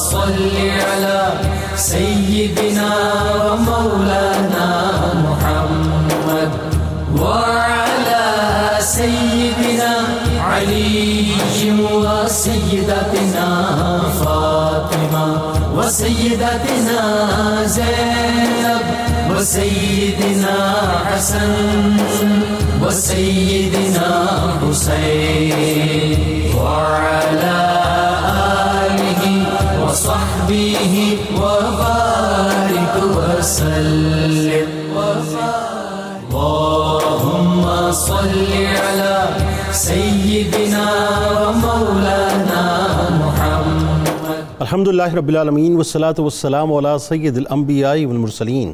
صل على سيدنا ومولانا محمد وعلى سيدنا علي وسيدتنا فاطمة وسيدتنا زينب وسيدنا حسن وسيدنا حسين وعلى آله وصحبه وبارك وسلم اللهم صل على سيدنا ومولانا محمد. الحمدللہ رب العالمین والصلاة والسلام علی سید الانبیاء والمرسلین.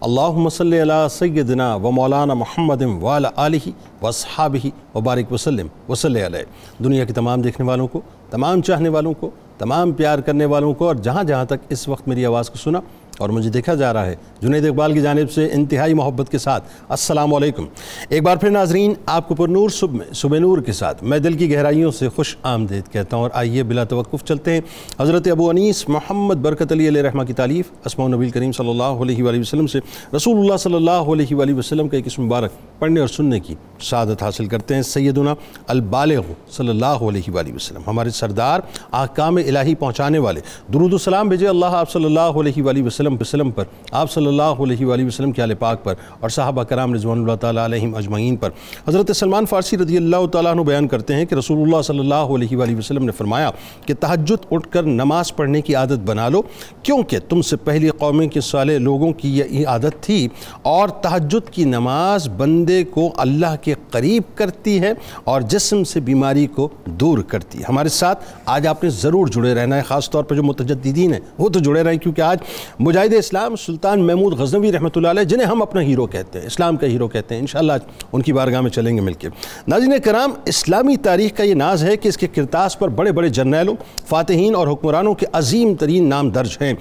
اللہم صلی علی سیدنا و مولانا محمد وعلی آلہ واصحابہ وبارک وسلم وصلی علیہ. دنیا کے تمام دیکھنے والوں کو، تمام چاہنے والوں کو، تمام پیار کرنے والوں کو، اور جہاں جہاں تک اس وقت میری آواز کو سنا اور مجھے دیکھا جا رہا ہے، جنید اقبال کی جانب سے انتہائی محبت کے ساتھ السلام علیکم. ایک بار پھر ناظرین، آپ کو پر نور صبح نور کے ساتھ میں دل کی گہرائیوں سے خوش آمدید کہتا ہوں. اور آئیے بلا توقف چلتے ہیں حضرت ابو انیس محمد برکت علی علیہ رحمہ کی تالیف اسماء النبی کریم صلی اللہ علیہ وآلہ وسلم سے رسول اللہ صلی اللہ علیہ وآلہ وسلم کا ایک اسم مبارک پڑھنے اور سننے کی سعادت حاصل کرتے ہیں. سیدنا البالغ صلی اللہ علیہ وآلہ وسلم، ہمارے سردار، احکام الہی پہنچانے والے، درود و سلام بھیجے اللہ آپ صلی اللہ علیہ وآلہ وسلم پر، آپ صلی اللہ علیہ وآلہ وسلم کے آل پاک پر، اور صحابہ کرام رضوان اللہ تعالیٰ علیہم اجمعین پر. حضرت سلمان فارسی رضی اللہ تعالیٰ عنہ بیان کرتے ہیں کہ رسول اللہ صلی اللہ علیہ وآلہ وسلم نے فرمایا کہ تہجد اٹھ کر نماز پڑھنے کی عادت بنا لو، کیونکہ تم سے پہلی قومیں کے صالح لوگوں کی یہ عادت تھی، اور تہجد کی نماز بندے کو اللہ کے قریب کرتی ہے اور جسم سے بیماری کو دور کرتی ہے. ہمارے ساتھ آج آپ نے ضرور جڑے رہنا ہے، خاص طور پر جو متجددین ہیں وہ تو جڑے رہیں، کیونکہ آج مجاہد اسلام سلطان محمود غزنوی رحمۃ اللہ علیہ، جنہیں ہم اپنا ہیرو کہتے ہیں، اسلام کا ہیرو کہتے ہیں، انشاءاللہ ان کی بارگاہ میں چلیں گے مل کے. ناظرین کرام، اسلامی تاریخ کا یہ ناز ہے کہ اس کے کرتاس پر بڑے بڑے جرنیلوں، فاتحین اور حکمرانوں کے عظیم ترین نام درج ہیں.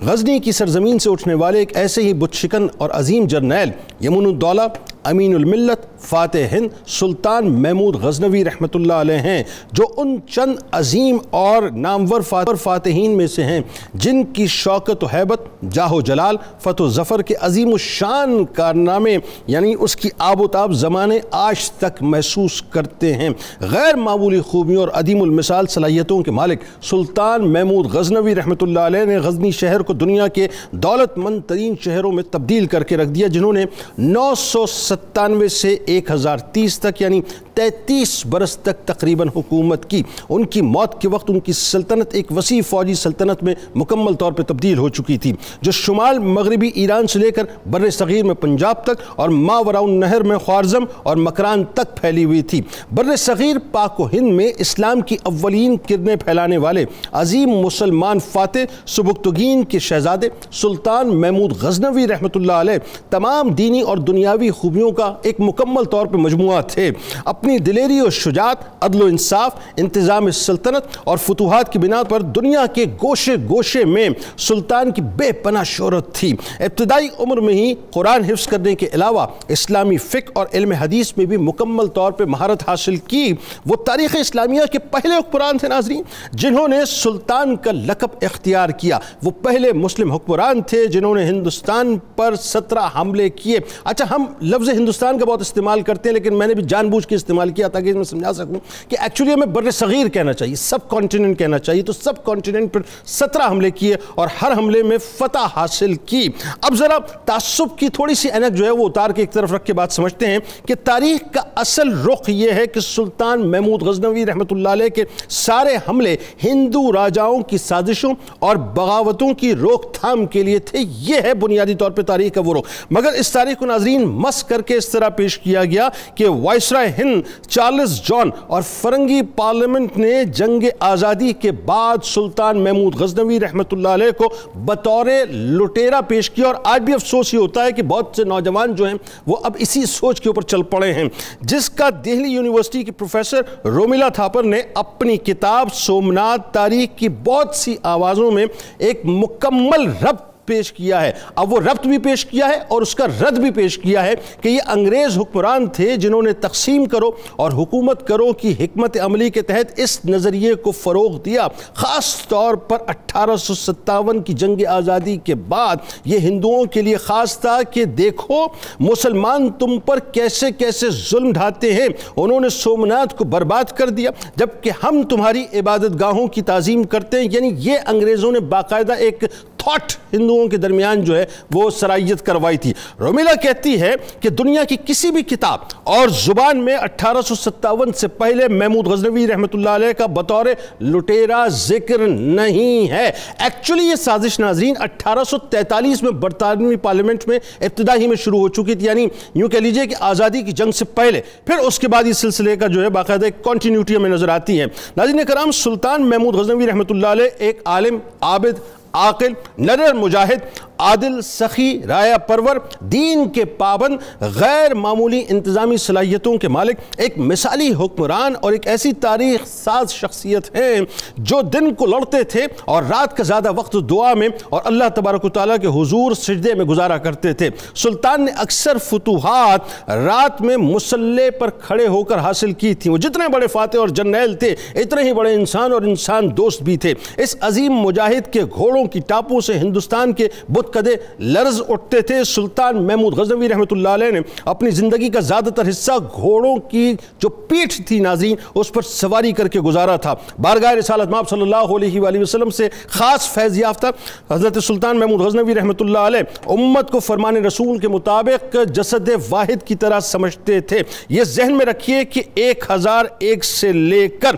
غزنی کی سرزمین سے اٹھنے والے ایک ایسے ہی بت شکن اور عظیم جرنیل یمن الدولہ، امین الملت، فاتح ہند سلطان محمود غزنوی رحمۃ اللہ علیہ ہیں، جو ان چند عظیم اور نامور فاتحین میں سے ہیں جن کی شوکت و حیبت، جاہ و جلال، فتح و ظفر کے عظیم الشان کارنامے یعنی اس کی آب و تاب زمانے آج تک محسوس کرتے ہیں. غیر معمولی خوبیوں اور عدیم المثال صلاحیتوں کے مالک سلطان محمود غزنوی رحمۃ اللہ علیہ نے غزنی شہر کو دنیا کے دولت مند ترین شہروں میں تبدیل کر کے رکھ دیا، جنہوں نے 997 سے 1030 تک یعنی 33 برس تک تقریباً حکومت کی. ان کی موت کے وقت ان کی سلطنت ایک وسیع فوجی سلطنت میں مکمل طور پر تبدیل ہو چکی تھی، جو شمال مغربی ایران سے لے کر بر صغیر میں پنجاب تک اور ماوراء النہر میں خوارزم اور مکران تک پھیلی ہوئی تھی. بر صغیر، پاک و ہند میں اسلام کی اولین کرنیں پھیلانے والے عظیم مسلمان فاتح سبکتگین کے شہزادے سلطان محمود غزنوی رحمۃ اللہ علیہ تمام دینی اور دنیاوی خوبیوں کا ایک مکمل طور پر مجموعہ تھے. اپنی دلیری و شجاعت، عدل و انصاف، انتظام سلطنت اور فتوحات کی بنا پر دنیا کے گوشے گوشے میں سلطان کی بے پناہ شہرت تھی. ابتدائی عمر میں ہی قرآن حفظ کرنے کے علاوہ اسلامی فقہ اور علم حدیث میں بھی مکمل طور پر مہارت حاصل کی. وہ تاریخ اسلامیہ کے پہلے حکمران تھے ناظرین جنہوں نے سلطان کا لقب اختیار کیا. وہ پہلے مسلم حکمران تھے جنہوں نے ہندوستان پر 17 حملے کیے. اچھا، ہم لفظ ہندوستان کا بہت استعمال کرتے ہیں، لیکن میں نے بھی جان بوجھ کے استعمال کیا تاکہ میں سمجھا سکوں کہ ایکچولی ہمیں بر صغیر کہنا چاہیے، سب کانٹیننٹ کہنا چاہیے. تو سب کانٹیننٹ پر 17 حملے کیے اور ہر حملے میں فتح حاصل کی. اب ذرا تعصب کی تھوڑی سی اینک جو ہے وہ اتار کے ایک طرف رکھ کے بات سمجھتے ہیں کہ تاریخ کا اصل رخ یہ ہے کہ سلطان محمود غزنوی رحمۃ اللہ علیہ کے سارے حملے ہندو راجاؤں کی سازشوں اور بغاوتوں کی روک تھام کے لیے تھے. یہ ہے بنیادی طور پہ تاریخ کا وہ رخ. مگر اس تاریخ کو ناظرین مس کر کے اس طرح پیش کیا گیا کہ وائسرائے ہند چارلس جان اور فرنگی پارلیمنٹ نے جنگ آزادی کے بعد سلطان محمود غزنوی رحمۃ اللہ علیہ کو بطور لٹیرا پیش کیا. اور آج بھی افسوس یہ ہوتا ہے کہ بہت سے نوجوان جو ہیں وہ اب اسی سوچ کے اوپر چل پڑے ہیں، جس کا دہلی یونیورسٹی کی پروفیسر رومیلا تھاپر نے اپنی کتاب سومناتھ تاریخ کی بہت سی آوازوں میں ایک مکمل ربط پیش کیا ہے. اب وہ ربط بھی پیش کیا ہے اور اس کا رد بھی پیش کیا ہے کہ یہ انگریز حکمران تھے جنہوں نے تقسیم کرو اور حکومت کرو کی حکمت عملی کے تحت اس نظریے کو فروغ دیا. خاص طور پر 1857 کی جنگ آزادی کے بعد یہ ہندوؤں کے لیے خاص تھا کہ دیکھو مسلمان تم پر کیسے کیسے ظلم ڈھاتے ہیں. انہوں نے سومناتھ کو برباد کر دیا جبکہ ہم تمہاری عبادت گاہوں کی تعظیم کرتے ہیں. یعنی یہ انگریزوں نے باقاعدہ ایک تھاٹ ہندوؤں کے درمیان جو ہے وہ سرائیت کروائی تھی. رومیلا کہتی ہے کہ دنیا کی کسی بھی کتاب اور زبان میں 1857 سے پہلے محمود غزنوی رحمۃ اللہ علیہ کا بطور لٹیرا ذکر نہیں ہے. ایکچولی یہ سازش ناظرین 1843 میں برطانوی پارلیمنٹ میں ابتدا ہی میں شروع ہو چکی تھی. یعنی یوں کہہ لیجئے کہ آزادی کی جنگ سے پہلے. پھر اس کے بعد اس سلسلے کا جو ہے باقاعدہ ایک کنٹینیوٹی ہمیں نظر آتی ہے. ناظرین کرام، سلطان محمود غزنوی رحمۃ اللہ علیہ ایک عالم، عابد، عاقل، نر مجاہد، عادل، سخی، رایہ پرور، دین کے پابند، غیر معمولی انتظامی صلاحیتوں کے مالک، ایک مثالی حکمران اور ایک ایسی تاریخ ساز شخصیت ہیں جو دن کو لڑتے تھے اور رات کا زیادہ وقت دعا میں اور اللہ تبارک و تعالیٰ کے حضور سجدے میں گزارا کرتے تھے. سلطان نے اکثر فتوحات رات میں مسلح پر کھڑے ہو کر حاصل کی تھیں. وہ جتنے بڑے فاتح اور جرنیل تھے اتنے ہی بڑے انسان اور انسان دوست بھی تھے. اس عظیم مجاہد کے گھوڑوں کی ٹاپوں سے ہندوستان کے بت کدے لرز اٹھتے تھے. سلطان محمود غزنوی رحمۃ اللہ علیہ نے اپنی زندگی کا زیادہ تر حصہ گھوڑوں کی جو پیٹھ تھی ناظرین اس پر سواری کر کے گزارا تھا. بارگاہ رسالت مآب صلی اللہ علیہ وآلہ وسلم سے خاص فیض یافتہ حضرت سلطان محمود غزنوی رحمۃ اللہ علیہ امت کو فرمان رسول کے مطابق جسد واحد کی طرح سمجھتے تھے. یہ ذہن میں رکھیے کہ 1001 سے لے کر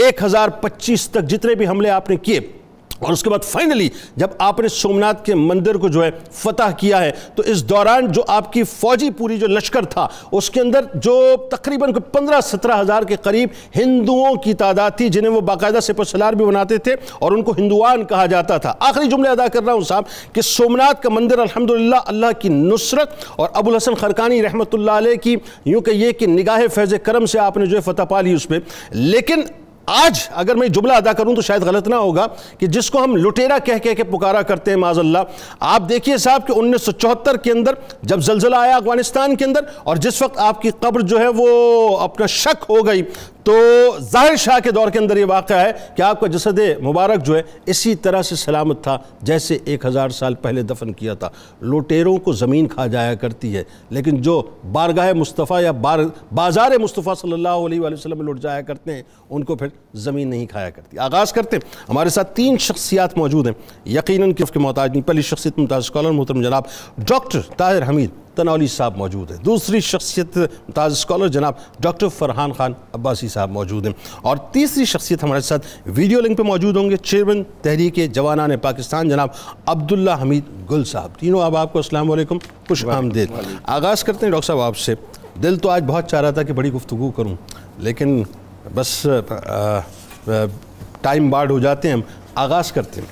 1025 تک جتنے بھی حملے آپ نے کیے اور اس کے بعد فائنلی جب آپ نے سومناتھ کے مندر کو جو ہے فتح کیا ہے تو اس دوران جو آپ کی فوجی پوری جو لشکر تھا اس کے اندر جو تقریباً 15-17 ہزار کے قریب ہندوؤں کی تعداد تھی جنہیں وہ باقاعدہ سپہ سالار بھی بناتے تھے اور ان کو ہندوان کہا جاتا تھا. آخری جملے ادا کر رہا ہوں صاحب کہ سومناتھ کا مندر الحمدللہ اللہ کی نصرت اور ابو الحسن خرقانی رحمۃ اللہ علیہ کی یوں کہیے کہ نگاہ فیض کرم سے آپ نے جو ہے فتح پا لی اس پہ. لیکن آج اگر میں جملہ ادا کروں تو شاید غلط نہ ہوگا کہ جس کو ہم لٹیرا کہہ کے پکارا کرتے ہیں معاذ اللہ. آپ دیکھیے صاحب کہ 1974 کے اندر جب زلزلہ آیا افغانستان کے اندر اور جس وقت آپ کی قبر جو ہے وہ اپنا شک ہو گئی تو ظاہر شاہ کے دور کے اندر یہ واقعہ ہے کہ آپ کا جسد مبارک جو ہے اسی طرح سے سلامت تھا جیسے 1000 سال پہلے دفن کیا تھا. لوٹیروں کو زمین کھا جایا کرتی ہے لیکن جو بارگاہ مصطفیٰ یا بازار مصطفیٰ صلی اللہ علیہ وآلہ وسلم میں لوٹ جایا کرتے ہیں ان کو پھر زمین نہیں کھایا کرتی. آغاز کرتے ہیں. ہمارے ساتھ 3 شخصیات موجود ہیں یقیناً کہ کے محتاج نہیں. پہلی شخصیت ممتاز اسکالر محترم جناب ڈاکٹر طاہر حمید تنولی صاحب موجود ہیں. دوسری شخصیت ممتاز اسکالر جناب ڈاکٹر فرحان خان عباسی صاحب موجود ہیں. اور تیسری شخصیت ہمارے ساتھ ویڈیو لنک پہ موجود ہوں گے چیئرمین تحریک جوانان پاکستان جناب عبداللہ حمید گل صاحب. تینوں آپ کو السلام علیکم، خوش آمدید. آغاز کرتے ہیں ڈاکٹر صاحب آپ سے. دل تو آج بہت چاہ رہا تھا کہ بڑی گفتگو کروں لیکن بس ٹائم بارڈ ہو جاتے ہیں. ہم آغاز کرتے ہیں.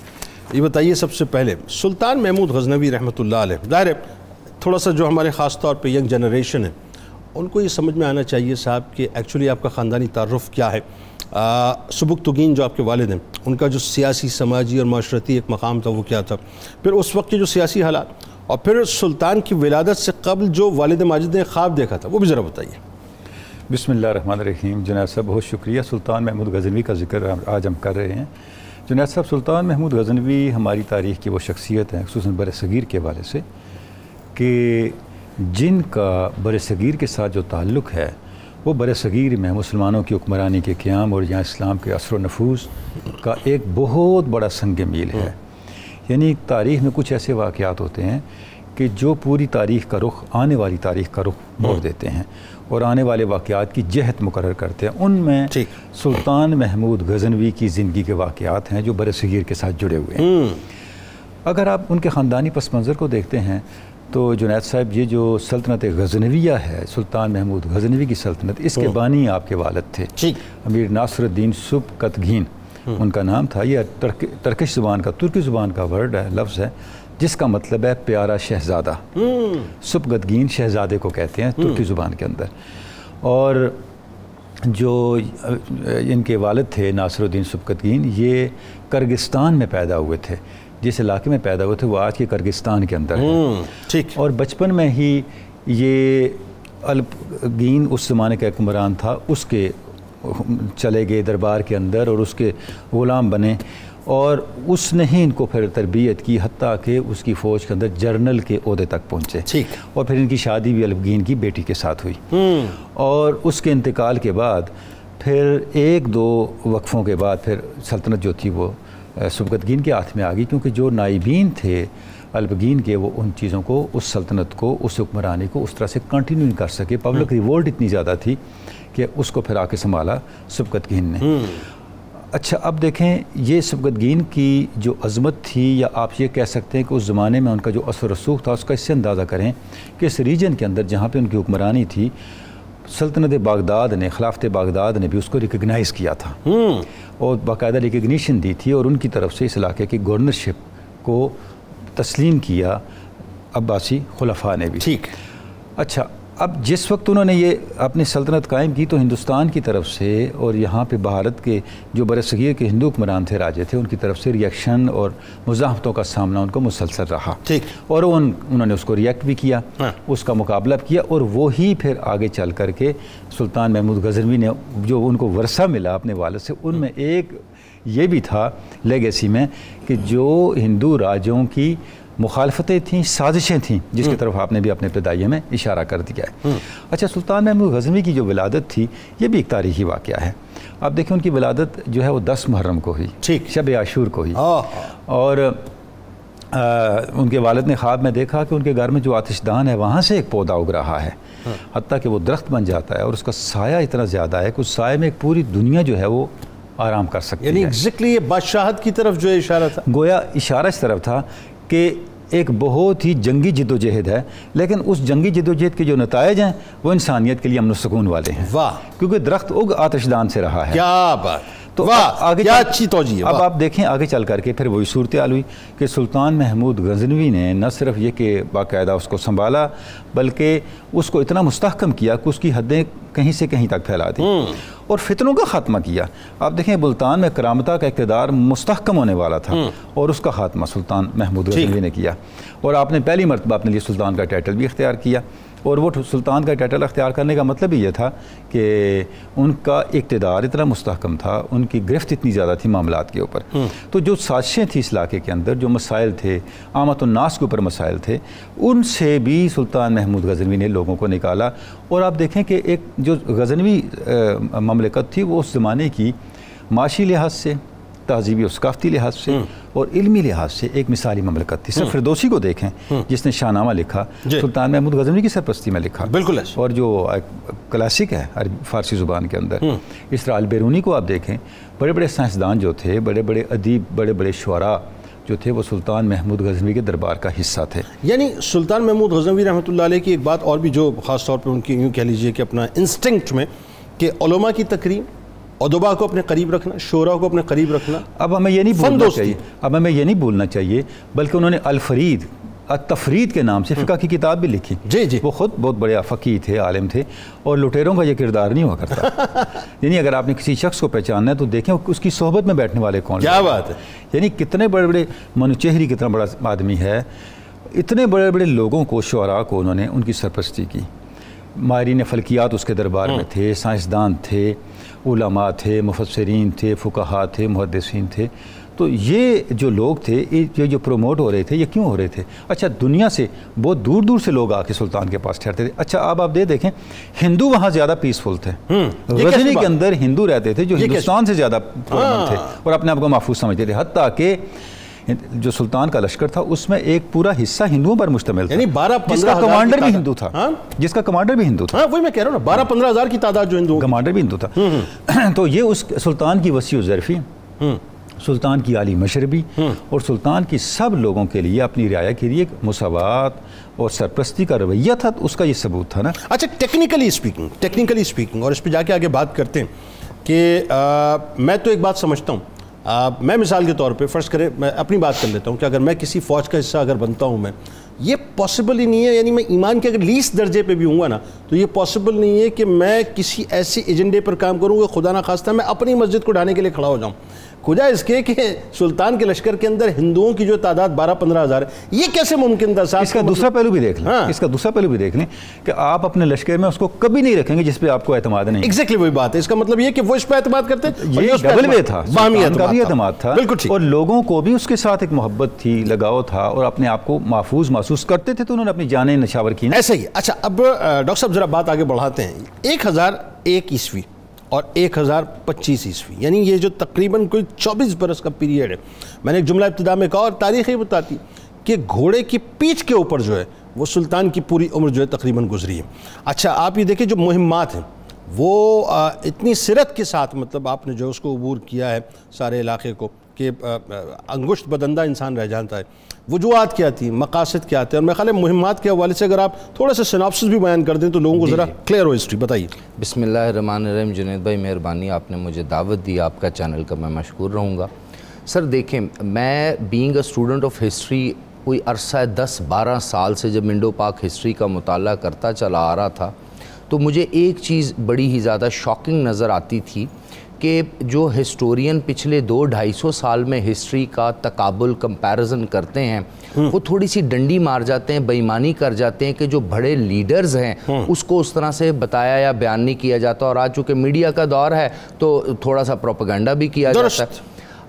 یہ بتائیے سب سے پہلے سلطان محمود غزنوی رحمۃ اللہ علیہ، ظاہر ہے تھوڑا سا جو ہمارے خاص طور پہ ینگ جنریشن ہے ان کو یہ سمجھ میں آنا چاہیے صاحب کہ ایکچولی آپ کا خاندانی تعارف کیا ہے. سبکتگین جو آپ کے والد ہیں ان کا جو سیاسی سماجی اور معاشرتی ایک مقام تھا وہ کیا تھا، پھر اس وقت کے جو سیاسی حالات اور پھر سلطان کی ولادت سے قبل جو والد ماجد نے خواب دیکھا تھا وہ بھی ذرا بتائیے. بسم اللہ الرحمن الرحیم. جنید صاحب بہت شکریہ. سلطان محمود غزنوی کا ذکر آج ہم کر رہے ہیں. جنید صاحب سلطان محمود غزنوی ہماری تاریخ کی وہ شخصیت ہیں خصوصاً بر صغیر کے حوالے سے کہ جن کا بر صغیر کے ساتھ جو تعلق ہے وہ بر صغیر میں مسلمانوں کی حکمرانی کے قیام اور یہاں اسلام کے اثر و نفوذ کا ایک بہت بڑا سنگ میل ہے. یعنی تاریخ میں کچھ ایسے واقعات ہوتے ہیں کہ جو پوری تاریخ کا رخ، آنے والی تاریخ کا رخ موڑ دیتے ہیں اور آنے والے واقعات کی جہت مقرر کرتے ہیں. ان میں سلطان محمود غزنوی کی زندگی کے واقعات ہیں جو بر صغیر کے ساتھ جڑے ہوئے ہیں. اگر آپ ان کے خاندانی پس منظر کو دیکھتے ہیں تو جنید صاحب یہ جو سلطنت غزنویہ ہے، سلطان محمود غزنوی کی سلطنت، اس کے بانی آپ کے والد تھے امیر ناصر الدین سبکتگین ان کا نام تھا. یہ ترکش زبان کا، ترکی زبان کا ورڈ ہے، لفظ ہے جس کا مطلب ہے پیارا شہزادہ. سبکتگین شہزادے کو کہتے ہیں ترکی زبان کے اندر. اور جو ان کے والد تھے ناصر الدین سبکتگین یہ کرگستان میں پیدا ہوئے تھے جس علاقے میں پیدا ہوئے تھے وہ آج کے کرگستان کے اندر ہے. ٹھیک. اور بچپن میں ہی یہ الپگین اس زمانے کا حکمران تھا، اس کے چلے گئے دربار کے اندر اور اس کے غلام بنے، اور اس نے ہی ان کو پھر تربیت کی حتیٰ کہ اس کی فوج کے اندر جرنل کے عہدے تک پہنچے. ٹھیک. اور پھر ان کی شادی بھی الپگین کی بیٹی کے ساتھ ہوئی. اور اس کے انتقال کے بعد پھر ایک دو وقفوں کے بعد پھر سلطنت جو تھی وہ سبکتگین کے ہاتھ میں آ گئی، کیونکہ جو نائبین تھے الپگین کے وہ ان چیزوں کو، اس سلطنت کو، اس حکمرانی کو اس طرح سے کنٹینیو نہیں کر سکے. پبلک ریولٹ اتنی زیادہ تھی کہ اس کو پھر آ کے سنبھالا سبکتگین نے. اچھا اب دیکھیں یہ سبکتگین کی جو عظمت تھی، یا آپ یہ کہہ سکتے ہیں کہ اس زمانے میں ان کا جو اثر رسوخ تھا، اس کا اس سے اندازہ کریں کہ اس ریجن کے اندر جہاں پہ ان کی حکمرانی تھی، سلطنت بغداد نے، خلافت بغداد نے بھی اس کو ریکگنائز کیا تھا اور باقاعدہ ریکگنیشن دی تھی، اور ان کی طرف سے اس علاقے کی گورنرشپ کو تسلیم کیا عباسی خلفاء نے بھی. ٹھیک. اچھا اب جس وقت انہوں نے یہ اپنی سلطنت قائم کی تو ہندوستان کی طرف سے اور یہاں پہ بھارت کے جو برصغیر کے ہندو حکمران تھے، راجے تھے، ان کی طرف سے ریئیکشن اور مزاحمتوں کا سامنا ان کو مسلسل رہا. ٹھیک. اور انہوں نے اس کو ریئیکٹ بھی کیا، اس کا مقابلہ کیا، اور وہی پھر آگے چل کر کے سلطان محمود غزنوی نے جو ان کو ورثہ ملا اپنے والد سے، ان میں ایک یہ بھی تھا لیگیسی میں کہ جو ہندو راجوں کی مخالفتیں تھیں، سازشیں تھیں، جس کی طرف آپ نے بھی اپنے ابتدائیہ میں اشارہ کر دیا ہے. اچھا سلطان محمود غزنوی کی جو ولادت تھی یہ بھی ایک تاریخی واقعہ ہے. آپ دیکھیں ان کی ولادت جو ہے وہ 10 محرم کو ہوئی. ٹھیک. شب عاشور کو ہوئی. اور ان کے والد نے خواب میں دیکھا کہ ان کے گھر میں جو آتش دان ہے وہاں سے ایک پودا اگ رہا ہے، حتیٰ کہ وہ درخت بن جاتا ہے اور اس کا سایہ اتنا زیادہ ہے کہ اس سائے میں ایک پوری دنیا جو ہے وہ آرام کر سکتی ہے. یعنی ایگزیکٹلی یہ بادشاہت کی طرف جو اشارہ تھا، گویا اشارہ اس طرف تھا کہ ایک بہت ہی جنگی جد و جہد ہے، لیکن اس جنگی جد و جہد کے جو نتائج ہیں وہ انسانیت کے لیے امن و سکون والے ہیں. واہ. کیونکہ درخت اگ آتش دان سے رہا ہے. کیا بات. تو آگے کیا اچھی توجیہ. اب آپ دیکھیں آگے چل کر کے پھر وہی صورتحال ہوئی کہ سلطان محمود غزنوی نے نہ صرف یہ کہ باقاعدہ اس کو سنبھالا، بلکہ اس کو اتنا مستحکم کیا کہ اس کی حدیں کہیں سے کہیں تک پھیلا دی اور فتنوں کا خاتمہ کیا. آپ دیکھیں ملتان میں کرامتہ کا اقتدار مستحکم ہونے والا تھا اور اس کا خاتمہ سلطان محمود غزنوی نے کیا. اور آپ نے پہلی مرتبہ اپنے لیے سلطان کا ٹائٹل بھی اختیار کیا، اور وہ سلطان کا ٹائٹل اختیار کرنے کا مطلب ہی یہ تھا کہ ان کا اقتدار اتنا مستحکم تھا، ان کی گرفت اتنی زیادہ تھی معاملات کے اوپر. تو جو سازشیں تھیں اس علاقے کے اندر، جو مسائل تھے، عامت الناس کے اوپر مسائل تھے، ان سے بھی سلطان محمود غزنوی نے لوگوں کو نکالا. اور آپ دیکھیں کہ ایک جو غزنوی مملکت تھی وہ اس زمانے کی معاشی لحاظ سے، تہذیبی اور ثقافتی لحاظ سے اور علمی لحاظ سے ایک مثالی مملکت تھی. صرف فردوسی کو دیکھیں جس نے شاہ نامہ لکھا، سلطان محمود غزنوی کی سرپرستی میں لکھا. بالکل. اور جو کلاسک ہے فارسی زبان کے اندر، اس طرح البیرونی کو آپ دیکھیں، بڑے بڑے سائنسدان جو تھے، بڑے بڑے ادیب، بڑے بڑے شعراء جو تھے وہ سلطان محمود غزنوی کے دربار کا حصہ تھے. یعنی سلطان محمود غزنوی رحمۃ اللہ علیہ کی ایک بات اور بھی جو خاص طور پہ ان کی یوں کہہ لیجئے کہ اپنا انسٹنکٹ میں کہ علماء کی تکریم، ادبا کو اپنے قریب رکھنا، شعراء کو اپنے قریب رکھنا. اب ہمیں یہ نہیں بھولنا چاہیے بلکہ انہوں نے الفرید التفرید کے نام سے فقہ کی کتاب بھی لکھی. جی. وہ خود بہت بڑے فقیہ تھے، عالم تھے، اور لٹیروں کا یہ کردار نہیں ہوا کرتا. یعنی اگر آپ نے کسی شخص کو پہچاننا ہے تو دیکھیں اس کی صحبت میں بیٹھنے والے کون. کیا بات ہے. یعنی کتنے بڑے بڑے منوچہری کتنا بڑا آدمی ہے، اتنے بڑے بڑے لوگوں کو، شعراء کو انہوں نے ان کی سرپرستی کی. ماہرین فلکیات اس کے دربار میں تھے، سائنسدان تھے، علماء تھے، مفسرین تھے، فقہاء تھے، محدثین تھے. تو یہ جو لوگ تھے، یہ جو پروموٹ ہو رہے تھے، یہ کیوں ہو رہے تھے؟ اچھا دنیا سے بہت دور دور سے لوگ آ کے سلطان کے پاس ٹھہرتے تھے. اچھا اب آپ دیکھیں ہندو وہاں زیادہ پیسفل تھے. غزنی کے اندر ہندو رہتے تھے جو ہندوستان سے زیادہ پرامن تھے اور اپنے آپ کو محفوظ سمجھتے تھے. حتیٰ کہ جو سلطان کا لشکر تھا اس میں ایک پورا حصہ ہندوؤں پر مشتمل تھا، یعنی 12-15 جس کا کمانڈر بھی ہندو تھا. جس کا کمانڈر بھی ہندو تھا. وہی میں کہہ رہا ہوں نا، 12-15 ہزار کی تعداد جو ہندو، کمانڈر بھی ہندو تھا. تو یہ اس سلطان کی وسیع الظرفی، سلطان کی عالی مشربی اور سلطان کی سب لوگوں کے لیے اپنی رعایا کے لیے ایک مساوات اور سرپرستی کا رویہ تھا، اس کا یہ ثبوت تھا نا. اچھا ٹیکنیکلی اسپیکنگ اور اس پہ جا کے آگے بات کرتے ہیں کہ میں تو ایک بات سمجھتا ہوں، میں مثال کے طور پہ فرض کریں، میں اپنی بات کر لیتا ہوں کہ اگر میں کسی فوج کا حصہ اگر بنتا ہوں میں، یہ پاسبل ہی نہیں ہے. یعنی میں ایمان کے اگر لیس درجے پہ بھی ہوں گا نا تو یہ پاسبل نہیں ہے کہ میں کسی ایسے ایجنڈے پر کام کروں کہ خدا نخواستہ میں اپنی مسجد کو ڈھانے کے لیے کھڑا ہو جاؤں. خدا اس کے کہ سلطان کے لشکر کے اندر ہندوؤں کی جو تعداد 12-15 ہزار ہے, یہ کیسے ممکن تھا؟ اس کا دوسرا پہلو بھی دیکھ لیں, اس کا دوسرا پہلو بھی دیکھ لیں کہ آپ اپنے لشکر میں اس کو کبھی نہیں رکھیں گے جس پہ آپ کو اعتماد نہیں. ایگزیکٹلی وہی بات ہے. اس کا مطلب یہ کہ وہ اس پہ اعتماد کرتے ہیں, یہ ڈبل وے تھا, سلطان کا بھی اعتماد تھا اور لوگوں کو بھی اس کے ساتھ ایک محبت تھی, لگاؤ تھا, اور اپنے آپ کو محفوظ محسوس کرتے تھے, تو انہوں نے اپنی جانیں نشاور کی. ایسا ہی. اچھا اب ڈاکٹر صاحب ذرا بات آگے بڑھاتے ہیں. 1001 عیسوی اور 1025 عیسوی, یعنی یہ جو تقریباً کوئی 24 برس کا پیریڈ ہے. میں نے ایک جملہ ابتدا میں کہا اور تاریخ یہ بتاتی کہ گھوڑے کی پیٹھ کے اوپر جو ہے وہ سلطان کی پوری عمر جو ہے تقریباً گزری ہے. اچھا آپ یہ دیکھیں جو مہمات ہیں وہ اتنی سرت کے ساتھ, مطلب آپ نے جو اس کو عبور کیا ہے سارے علاقے کو کہ انگشت بدندہ انسان رہ جاتا ہے. وجوہات کیا تھی, مقاصد کیا تھے, اور میں خیال ہے مہمات کے حوالے سے اگر آپ تھوڑا سا سیناپسس بھی بیان کر دیں تو لوگوں کو ذرا کلیئر ہو ہسٹری بتائیے. بسم اللہ الرحمن الرحیم. جنید بھائی مہربانی, آپ نے مجھے دعوت دی, آپ کا چینل کا میں مشکور رہوں گا. سر دیکھیں, میں being a student of history کوئی عرصہ 10-12 سال سے جب انڈو پاک ہسٹری کا مطالعہ کرتا چلا آ رہا تھا تو مجھے ایک چیز بڑی ہی زیادہ شاکنگ نظر آتی تھی کہ جو ہسٹورین پچھلے 200-250 سال میں ہسٹری کا تقابل کمپیریزن کرتے ہیں وہ تھوڑی سی ڈنڈی مار جاتے ہیں, بے ایمانی کر جاتے ہیں کہ جو بڑے لیڈرز ہیں اس کو اس طرح سے بتایا یا بیان نہیں کیا جاتا. اور آج چونکہ میڈیا کا دور ہے تو تھوڑا سا پروپیگنڈا بھی کیا جاتا ہے.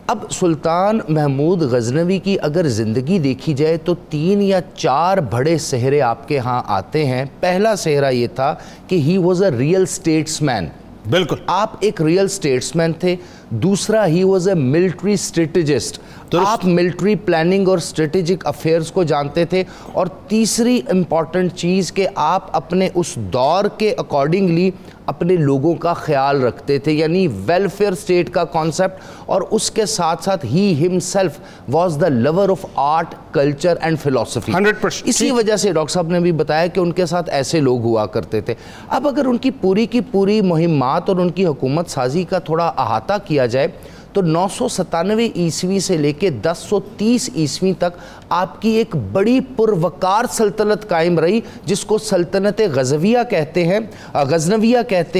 اب سلطان محمود غزنوی کی اگر زندگی دیکھی جائے تو 3 یا 4 بڑے سہرے آپ کے ہاں آتے ہیں. پہلا سہرا یہ تھا کہ he was a real statesman. بالکل, آپ ایک ریئل اسٹیٹس مین تھے. دوسرا he was a military strategist, آپ ملٹری پلاننگ اور اسٹریٹجک افیئرز کو جانتے تھے. اور تیسری امپورٹنٹ چیز کہ آپ اپنے اس دور کے اکارڈنگلی اپنے لوگوں کا خیال رکھتے تھے, یعنی ویلفیئر اسٹیٹ کا کانسیپٹ. اور اس کے ساتھ ساتھ ہی himself was the lover of art, culture and philosophy. 100%. اسی وجہ سے ڈاکٹر صاحب نے بھی بتایا کہ ان کے ساتھ ایسے لوگ ہوا کرتے تھے. اب اگر ان کی پوری مہمات اور ان کی حکومت سازی کا تھوڑا احاطہ کیا جائے تو 997 عیسوی سے لے کے 1030 عیسوی تک آپ کی ایک بڑی پروقار سلطنت قائم رہی جس کو سلطنت غزنویہ کہتے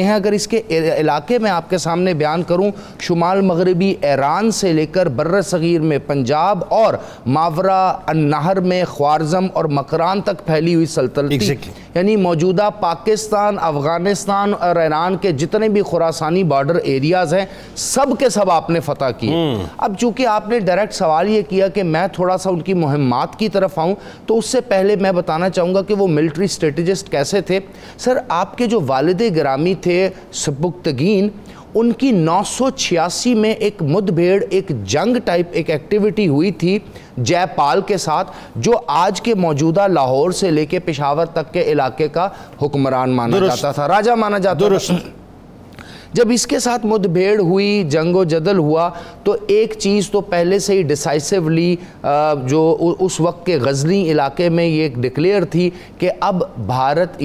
ہیں. اگر اس کے علاقے میں آپ کے سامنے بیان کروں, شمال مغربی ایران سے لے کر بر صغیر میں پنجاب اور ماورا النہر میں خوارزم اور مکران تک پھیلی ہوئی سلطنت تھی. یعنی موجودہ پاکستان, افغانستان اور ایران کے جتنے بھی خراسانی بارڈر ایریاز ہیں سب کے سب آپ نے فتح کی. اب چونکہ آپ نے ڈائریکٹ سوال یہ کیا کہ میں تھوڑا سا ان کی مہمات کی طرف آؤں, تو اس سے پہلے میں بتانا چاہوں گا کہ وہ ملٹری اسٹریٹجسٹ کیسے تھے. سر آپ کے جو والد گرامی تھے سبکتگین, ان کی 986 میں ایک مدبھیڑ, ایک جنگ ٹائپ ایک ایکٹیویٹی ہوئی تھی جے پال کے ساتھ, جو آج کے موجودہ لاہور سے لے کے پشاور تک کے علاقے کا حکمران مانا جاتا تھا, راجہ مانا جاتا تھا. جب اس کے ساتھ مدبھیڑ ہوئی, جنگ و جدل ہوا, تو ایک چیز تو پہلے سے ہی ڈیسائسیولی جو اس وقت کے غزنی علاقے میں یہ ایک ڈکلیئر تھی کہ اب بھارت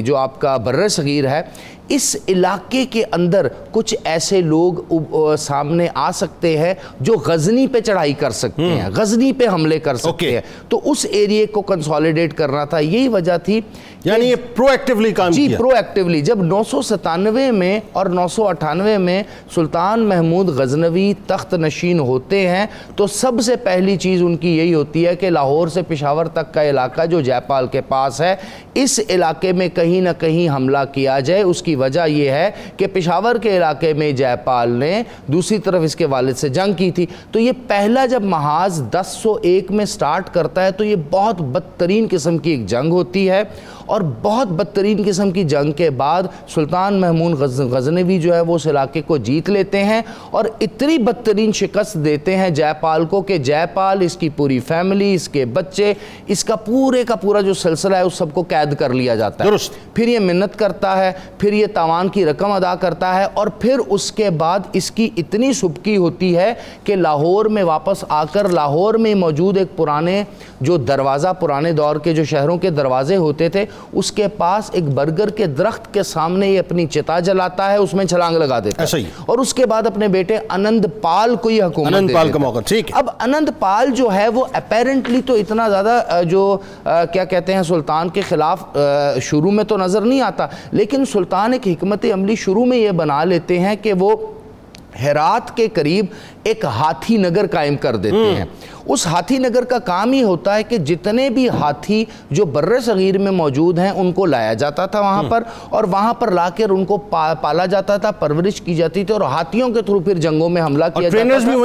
جو آپ کا بر صغیر ہے, اس علاقے کے اندر کچھ ایسے لوگ سامنے آ سکتے ہیں جو غزنی پہ چڑھائی کر سکتے ہیں, غزنی پہ حملے کر سکتے ہیں. تو اس ایریے کو کنسولیڈیٹ کرنا تھا, یہی وجہ تھی. یعنی یہ پرو ایکٹیولی کام کیا. جی, پرو ایکٹیولی. جب 997 میں اور 998 میں سلطان محمود غزنوی تخت نشین ہوتے ہیں تو سب سے پہلی چیز ان کی یہی ہوتی ہے کہ لاہور سے پشاور تک کا علاقہ جو جے پال کے پاس ہے, اس علاقے میں کہیں نہ کہیں حملہ کیا جائے. اس کی وجہ یہ ہے کہ پشاور کے علاقے میں جے پال نے دوسری طرف اس کے والد سے جنگ کی تھی. تو یہ پہلا جب محاذ 1001 میں سٹارٹ کرتا ہے تو یہ بہت بدترین قسم کی ایک جنگ ہوتی ہے. اور بہت بدترین قسم کی جنگ کے بعد سلطان محمود غزنوی جو ہے وہ اس علاقے کو جیت لیتے ہیں اور اتنی بدترین شکست دیتے ہیں جے پال کو کہ جے پال, اس کی پوری فیملی, اس کے بچے, اس کا پورا جو سلسلہ ہے اس سب کو قید کر لیا جاتا ہے. پھر یہ منت کرتا ہے, پھر یہ تاوان کی رقم ادا کرتا ہے اور پھر اس کے بعد اس کی اتنی سبکی ہوتی ہے کہ لاہور میں واپس آ کر لاہور میں موجود ایک پرانے جو دروازہ پرانے دور کے جو شہروں کے دروازے ہوتے تھے اس کے پاس ایک برگر کے درخت کے سامنے یہ اپنی چتا جلاتا ہے, اس میں چھلانگ لگا دیتا ہے اور اس کے بعد اپنے بیٹے آنند پال کو یہ حکومت دے دیتا ہے. اب آنند پال جو ہے وہ اپیرنٹلی تو اتنا زیادہ جو کیا کہتے ہیں سلطان کے خلاف شروع میں تو نظر نہیں آتا, لیکن سلطان ایک حکمت عملی شروع میں یہ بنا لیتے ہیں کہ وہ ہرات کے قریب ایک ہاتھی نگر قائم کر دیتے ہیں. اس ہاتھی نگر کا کام ہی ہوتا ہے کہ جتنے بھی ہاتھی جو بر صغیر میں موجود ہیں ان کو لایا جاتا تھا وہاں پر, اور وہاں پر لا کر ان کو پالا جاتا تھا, پرورش کی جاتی تھی اور ہاتھیوں کے تھرو پھر جنگوں میں حملہ کیا جاتا تھا.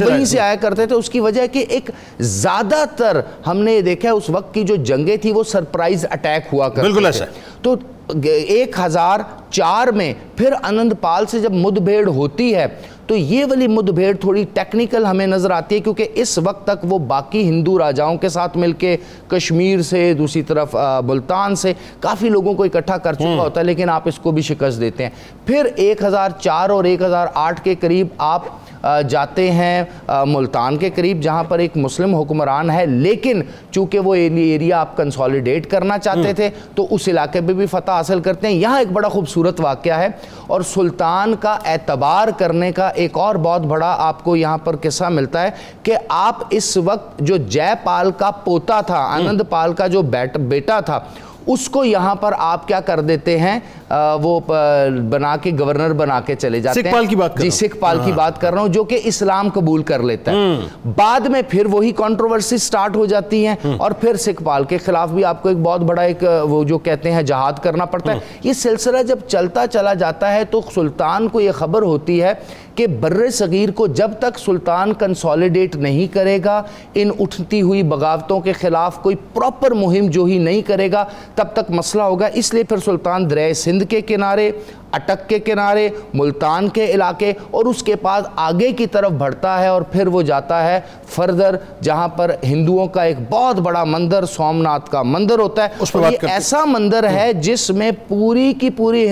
وہیں سے آیا کرتے تھے. اس کی وجہ کہ ایک زیادہ تر ہم نے دیکھا ہے اس وقت کی جو جنگیں تھی وہ سرپرائز اٹیک ہوا کرتے تھے. تو 1004 میں پھر آنند پال سے جب مد بھیڑ ہوتی ہے تو یہ والی مد بھیڑ تھوڑی ٹیکنیکل ہمیں نظر آتی ہے, کیونکہ اس وقت تک وہ باقی ہندو راجاؤں کے ساتھ مل کے کشمیر سے, دوسری طرف ملتان سے کافی لوگوں کو اکٹھا کر چکا ہوتا ہے, لیکن آپ اس کو بھی شکست دیتے ہیں. پھر 1004 اور 1008 کے قریب آپ جاتے ہیں ملتان کے قریب جہاں پر ایک مسلم حکمران ہے, لیکن چونکہ وہ ایریا آپ کنسولیڈیٹ کرنا چاہتے تھے تو اس علاقے پہ بھی فتح حاصل کرتے ہیں. یہاں ایک بڑا خوبصورت واقعہ ہے اور سلطان کا اعتبار کرنے کا ایک اور بہت بڑا آپ کو یہاں پر قصہ ملتا ہے کہ آپ اس وقت جو جے پال کا پوتا تھا, آنند پال کا جو بیٹا تھا, اس کو یہاں پر آپ کیا کر دیتے ہیں, وہ بنا کے گورنر بنا کے چلے جاتے ہیں. سکھ پال کی بات کر رہا ہوں جو کہ اسلام قبول کر لیتا ہے. بعد میں پھر وہی کنٹروورسی سٹارٹ ہو جاتی ہیں اور پھر سکھ پال کے خلاف بھی آپ کو ایک بہت بڑا ایک وہ جو کہتے ہیں جہاد کرنا پڑتا ہے. یہ سلسلہ جب چلتا چلا جاتا ہے تو سلطان کو یہ خبر ہوتی ہے کہ بر صغیر کو جب تک سلطان کنسولیڈیٹ نہیں کرے گا, ان اٹھتی ہوئی بغاوتوں کے خلاف کوئی پراپر مہم جو ہی نہیں کرے گا, تب تک مسئلہ ہوگا. اس لیے پھر سلطان دریائے سندھ کے کنارے, اٹک کے کنارے, ملتان کے علاقے اور اس کے بعد آگے کی طرف بڑھتا ہے اور پھر وہ جاتا ہے فردر جہاں پر ہندوؤں کا ایک بہت بڑا مندر سومناتھ کا مندر ہوتا ہے. اور یہ ایسا مندر ہے جس میں پوری کی پوری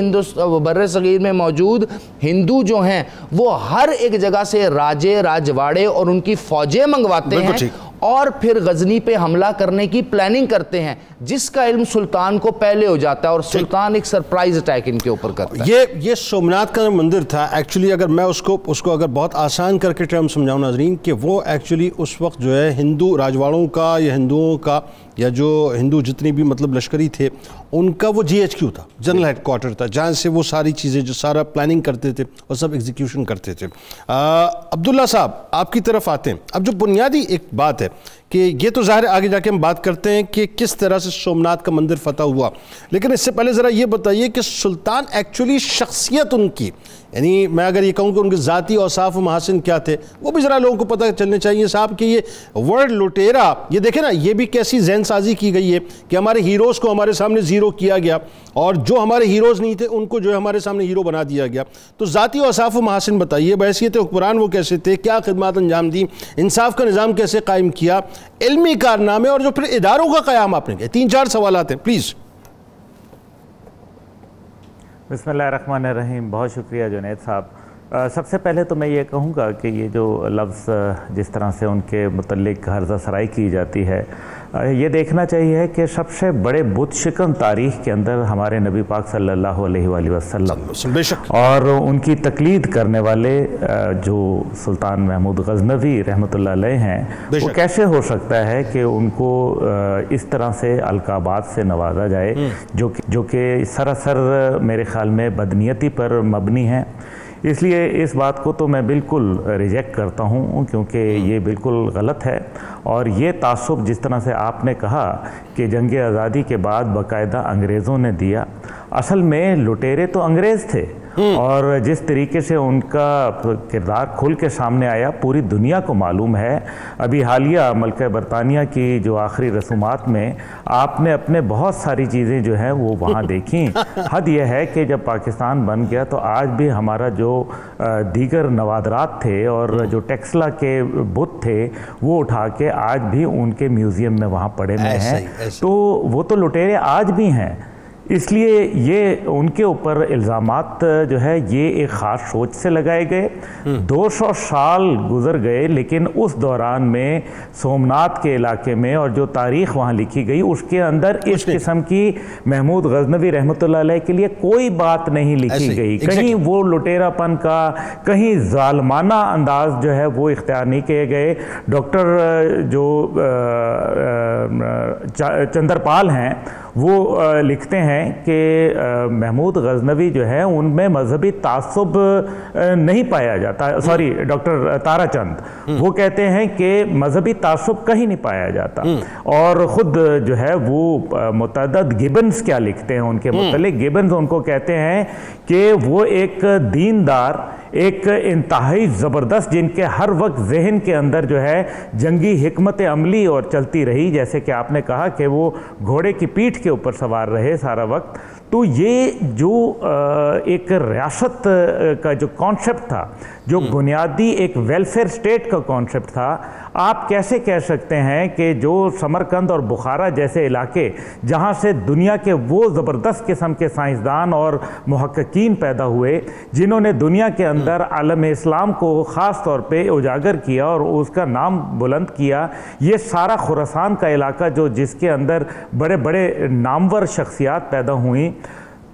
بر صغیر میں موجود ہندو جو ہیں وہ ہر ایک جگہ سے راجے راجواڑے اور ان کی فوجیں منگواتے ہیں اور پھر غزنی پہ حملہ کرنے کی پلاننگ کرتے ہیں, جس کا علم سلطان کو پہلے ہو جاتا ہے اور سلطان ایک سرپرائز اٹیک ان کے اوپر کرتا ہے. یہ سومناتھ کا مندر تھا ایکچولی, اگر میں اس کو اگر بہت آسان کر کے ٹرم سمجھاؤں ناظرین, کہ وہ ایکچولی اس وقت جو ہے ہندو راجواڑوں کا یا ہندوؤں کا یا جو ہندو جتنی بھی مطلب لشکری تھے ان کا وہ GHQ تھا, جنرل ہیڈ کوارٹر تھا, جہاں سے وہ ساری چیزیں جو سارا پلاننگ کرتے تھے اور سب ایگزیکیوشن کرتے تھے. عبداللہ صاحب آپ کی طرف آتے ہیں. اب جو بنیادی ایک بات ہے کہ یہ تو ظاہر آگے جا کے ہم بات کرتے ہیں کہ کس طرح سے سومناتھ کا مندر فتح ہوا, لیکن اس سے پہلے ذرا یہ بتائیے کہ سلطان ایکچولی شخصیت ان کی, یعنی میں اگر یہ کہوں کہ ان کے ذاتی اوصاف و محاسن کیا تھے وہ بھی ذرا لوگوں کو پتہ چلنے چاہیے صاحب. کہ یہ ورڈ لٹیرا, یہ دیکھیں نا, یہ بھی کیسی ذہن سازی کی گئی ہے کہ ہمارے ہیروز کو ہمارے سامنے زیرو کیا گیا اور جو ہمارے ہیروز نہیں تھے ان کو جو ہے ہمارے سامنے ہیرو بنا دیا گیا. تو ذاتی اوصاف و محاسن بتائیے, بحیثیت حکمران وہ کیسے تھے, کیا خدمات انجام دی, انصاف کا نظام کیسے قائم کیا, علمی کارنامے اور جو پھر اداروں کا قیام آپ نے کیا. 3-4 سوالات ہیں پلیز. بسم اللہ الرحمن الرحیم. بہت شکریہ جنید صاحب. سب سے پہلے تو میں یہ کہوں گا کہ یہ جو لفظ جس طرح سے ان کے متعلق ہرزہ سرائی کی جاتی ہے, یہ دیکھنا چاہیے کہ سب سے بڑے بت شکن تاریخ کے اندر ہمارے نبی پاک صلی اللہ علیہ وآلہ وسلم اور ان کی تقلید کرنے والے جو سلطان محمود غزنوی رحمۃ اللہ علیہ ہیں, وہ کیسے ہو سکتا ہے کہ ان کو اس طرح سے القابات سے نوازا جائے جو کہ سراسر میرے خیال میں بدنیتی پر مبنی ہیں. اس لیے اس بات کو تو میں بالکل ریجیکٹ کرتا ہوں کیونکہ یہ بالکل غلط ہے. اور یہ تعصب جس طرح سے آپ نے کہا کہ جنگ آزادی کے بعد باقاعدہ انگریزوں نے دیا, اصل میں لٹیرے تو انگریز تھے اور جس طریقے سے ان کا کردار کھل کے سامنے آیا پوری دنیا کو معلوم ہے. ابھی حالیہ ملکہ برطانیہ کی جو آخری رسومات میں آپ نے اپنے بہت ساری چیزیں جو ہیں وہ وہاں دیکھیں. حد یہ ہے کہ جب پاکستان بن گیا تو آج بھی ہمارا جو دیگر نوادرات تھے اور جو ٹیکسلا کے بت تھے وہ اٹھا کے آج بھی ان کے میوزیم میں وہاں پڑے ہوئے ہیں. تو وہ تو لٹیرے آج بھی ہیں. اس لیے یہ ان کے اوپر الزامات جو ہے یہ ایک خاص سوچ سے لگائے گئے. 200 سال گزر گئے لیکن اس دوران میں سومنات کے علاقے میں اور جو تاریخ وہاں لکھی گئی اس کے اندر اس قسم کی محمود غزنوی رحمۃ اللہ علیہ کے لیے کوئی بات نہیں لکھی گئی. کہیں وہ لٹیرا پن کا، کہیں ظالمانہ انداز جو ہے وہ اختیار نہیں کیے گئے. ڈاکٹر جو چندر پال ہیں وہ لکھتے ہیں کہ محمود غزنوی جو ہے ان میں مذہبی تعصب نہیں پایا جاتا. سوری، ڈاکٹر تارا چند وہ کہتے ہیں کہ مذہبی تعصب کہیں نہیں پایا جاتا. اور خود جو ہے وہ متعدد گبنز کیا لکھتے ہیں ان کے متعلق. گبنز ان کو کہتے ہیں کہ وہ ایک دیندار، ایک انتہائی زبردست، جن کے ہر وقت ذہن کے اندر جو ہے جنگی حکمت عملی اور چلتی رہی، جیسے کہ آپ نے کہا کہ وہ گھوڑے کی پیٹھ کے اوپر سوار رہے سارا وقت. تو یہ جو ایک ریاست کا جو کانسیپٹ تھا، جو بنیادی ایک ویلفیئر سٹیٹ کا کانسیپٹ تھا، آپ کیسے کہہ سکتے ہیں کہ جو سمرقند اور بخارا جیسے علاقے جہاں سے دنیا کے وہ زبردست قسم کے سائنسدان اور محققین پیدا ہوئے جنہوں نے دنیا کے اندر عالم اسلام کو خاص طور پہ اجاگر کیا اور اس کا نام بلند کیا، یہ سارا خراسان کا علاقہ جو جس کے اندر بڑے بڑے نامور شخصیات پیدا ہوئیں،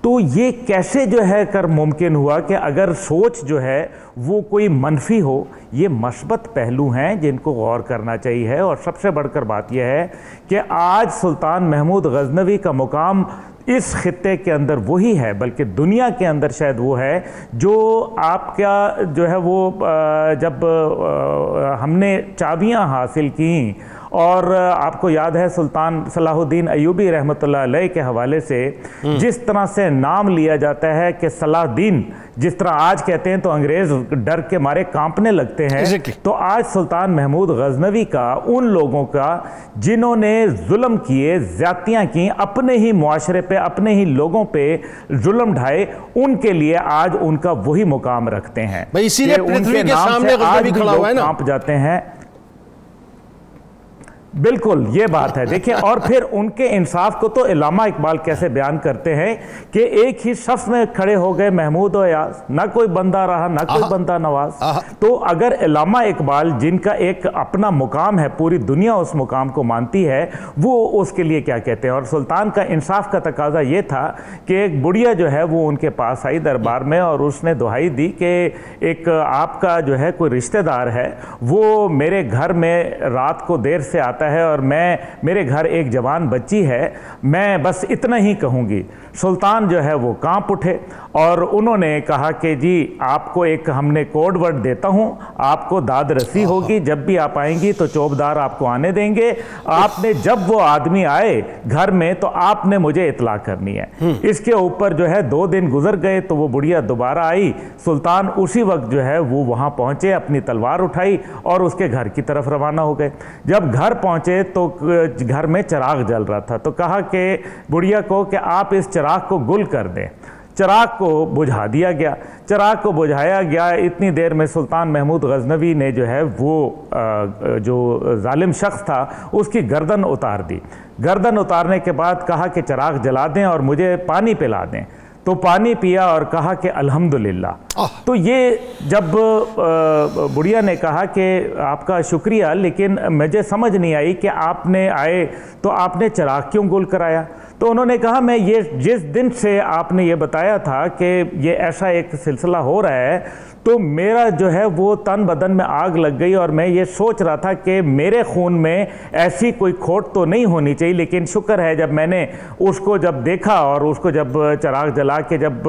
تو یہ کیسے جو ہے کر ممکن ہوا کہ اگر سوچ جو ہے وہ کوئی منفی ہو؟ یہ مثبت پہلو ہیں جن کو غور کرنا چاہیے. اور سب سے بڑھ کر بات یہ ہے کہ آج سلطان محمود غزنوی کا مقام اس خطے کے اندر وہی ہے، بلکہ دنیا کے اندر شاید وہ ہے جو آپ کا جو ہے وہ جب ہم نے چابیاں حاصل کیں، اور آپ کو یاد ہے سلطان صلاح الدین ایوبی رحمۃ اللہ علیہ کے حوالے سے جس طرح سے نام لیا جاتا ہے کہ صلاح الدین، جس طرح آج کہتے ہیں تو انگریز ڈر کے مارے کانپنے لگتے ہیں، تو آج سلطان محمود غزنوی کا ان لوگوں کا جنہوں نے ظلم کیے، زیادتیاں کی، اپنے ہی معاشرے پہ، اپنے ہی لوگوں پہ ظلم ڈھائے، ان کے لیے آج ان کا وہی مقام رکھتے ہیں. اسی لیے پرتھوی کے سامنے غزنوی کھڑا ہوا ہے نا، کانپ جاتے ہیں. بالکل یہ بات ہے. دیکھیں اور پھر ان کے انصاف کو تو علامہ اقبال کیسے بیان کرتے ہیں کہ ایک ہی صف میں کھڑے ہو گئے محمود و ایاز، نہ کوئی بندہ رہا نہ کوئی بندہ نواز. تو اگر علامہ اقبال جن کا ایک اپنا مقام ہے، پوری دنیا اس مقام کو مانتی ہے، وہ اس کے لیے کیا کہتے ہیں. اور سلطان کا انصاف کا تقاضا یہ تھا کہ ایک بڑھیا جو ہے وہ ان کے پاس آئی دربار میں اور اس نے دہائی دی کہ ایک آپ کا جو ہے کوئی رشتہ دار ہے، وہ میرے گھر میں رات کو دیر سے آتا ہے اور میرے گھر ایک جوان بچی ہے، میں بس اتنا ہی کہوں گی. سلطان جو ہے وہ کانپ اٹھے اور انہوں نے کہا کہ جی آپ کو ایک ہم نے کوڈ ورڈ دیتا ہوں، آپ کو داد رسی ہوگی، جب بھی آپ آئیں گی تو چوبدار آپ کو آنے دیں گے. آپ نے جب وہ آدمی آئے گھر میں تو آپ نے مجھے اطلاع کرنی ہے. اس کے اوپر جو ہے 2 دن گزر گئے تو وہ بڑھیا دوبارہ آئی. سلطان اسی وقت جو ہے وہ وہاں پہنچے، اپنی تلوار اٹھائی اور اس کے گھر کی طرف روانہ ہو گئے. جب گھر پہنچے تو گھر میں چراغ جل رہا تھا، تو کہا کہ بڑھیا کو کہ آپ اس چراغ کو گل کر دیں. چراغ کو بجھا دیا گیا. چراغ کو بجھایا گیا. اتنی دیر میں سلطان محمود غزنوی نے جو ہے وہ جو ظالم شخص تھا اس کی گردن اتار دی. گردن اتارنے کے بعد کہا کہ چراغ جلا دیں اور مجھے پانی پلا دیں. تو پانی پیا اور کہا کہ الحمدللہ. تو یہ جب بڑھیا نے کہا کہ آپ کا شکریہ، لیکن مجھے سمجھ نہیں آئی کہ آپ نے آئے تو آپ نے چراغ کیوں گل کرایا. تو انہوں نے کہا میں یہ جس دن سے آپ نے یہ بتایا تھا کہ یہ ایسا ایک سلسلہ ہو رہا ہے تو میرا جو ہے وہ تن بدن میں آگ لگ گئی اور میں یہ سوچ رہا تھا کہ میرے خون میں ایسی کوئی کھوٹ تو نہیں ہونی چاہیے. لیکن شکر ہے جب میں نے اس کو جب دیکھا اور اس کو جب چراغ جلا کے جب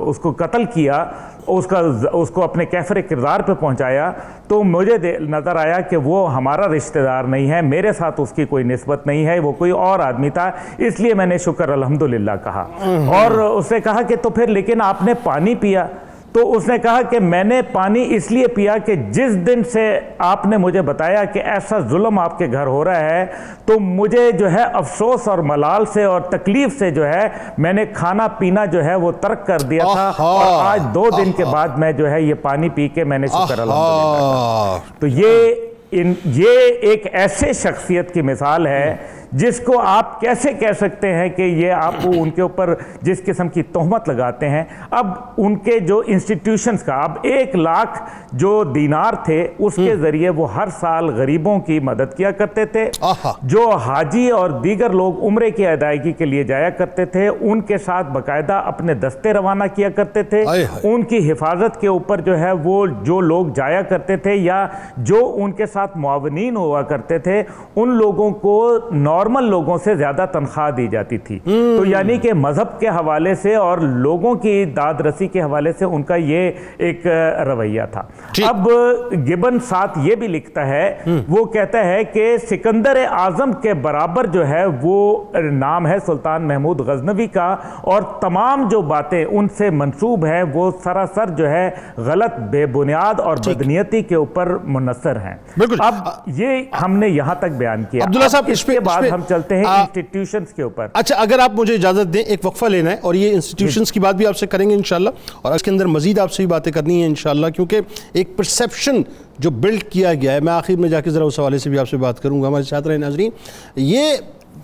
اس کو قتل کیا، اس کو اپنے کیفر کردار پہ پہنچایا، تو مجھے نظر آیا کہ وہ ہمارا رشتہ دار نہیں ہے، میرے ساتھ اس کی کوئی نسبت نہیں ہے، وہ کوئی اور آدمی تھا. اس لیے میں نے شکر الحمدللہ کہا. اور اس نے کہا کہ تو پھر لیکن آپ نے پانی پیا. تو اس نے کہا کہ میں نے پانی اس لیے پیا کہ جس دن سے آپ نے مجھے بتایا کہ ایسا ظلم آپ کے گھر ہو رہا ہے تو مجھے جو ہے افسوس اور ملال سے اور تکلیف سے جو ہے میں نے کھانا پینا جو ہے وہ ترک کر دیا تھا، اور آج 2 دن کے بعد میں جو ہے یہ پانی پی کے میں نے شکر الحمدللہ. تو یہ ایک ایسے شخصیت کی مثال ہے جس کو آپ کیسے کہہ سکتے ہیں کہ یہ آپ ان کے اوپر جس قسم کی تہمت لگاتے ہیں. اب ان کے جو انسٹیٹیوشنز کا اب 1 لاکھ جو دینار تھے اس کے ذریعے وہ ہر سال غریبوں کی مدد کیا کرتے تھے. جو حاجی اور دیگر لوگ عمرے کی ادائیگی کے لیے جایا کرتے تھے ان کے ساتھ باقاعدہ اپنے دستے روانہ کیا کرتے تھے. ان کی حفاظت کے اوپر جو ہے وہ جو لوگ جایا کرتے تھے یا جو ان کے ساتھ معاونین ہوا کرتے تھے ان لوگوں کو نارمل لوگوں سے زیادہ تنخواہ دی جاتی تھی. تو یعنی کہ مذہب کے حوالے سے اور لوگوں کی داد رسی کے حوالے سے ان کا یہ ایک رویہ تھا. اب گبن ساتھ یہ بھی لکھتا ہے, وہ کہتا ہے کہ سکندر اعظم کے برابر جو ہے وہ نام ہے سلطان محمود غزنوی کا, اور تمام جو باتیں ان سے منسوب ہیں وہ سراسر جو ہے غلط, بے بنیاد اور بدنیتی کے اوپر منحصر ہیں. اب یہ ہم نے یہاں تک بیان کیا. عبداللہ صاحب اس کے بعد ہم چلتے ہیں انسٹیٹیوشنز کے اوپر. اچھا, اگر آپ مجھے اجازت دیں ایک وقفہ لینا ہے اور یہ انسٹیٹیوشنز کی بات بھی آپ سے کریں گے انشاءاللہ, اور اس کے اندر مزید آپ سے بھی باتیں کرنی ہیں انشاءاللہ, کیونکہ ایک پرسیپشن جو بلڈ کیا گیا ہے, میں آخر میں جا کے ذرا اس حوالے سے بھی آپ سے بات کروں گا. ہمارے ساتھ رہے ناظرین, یہ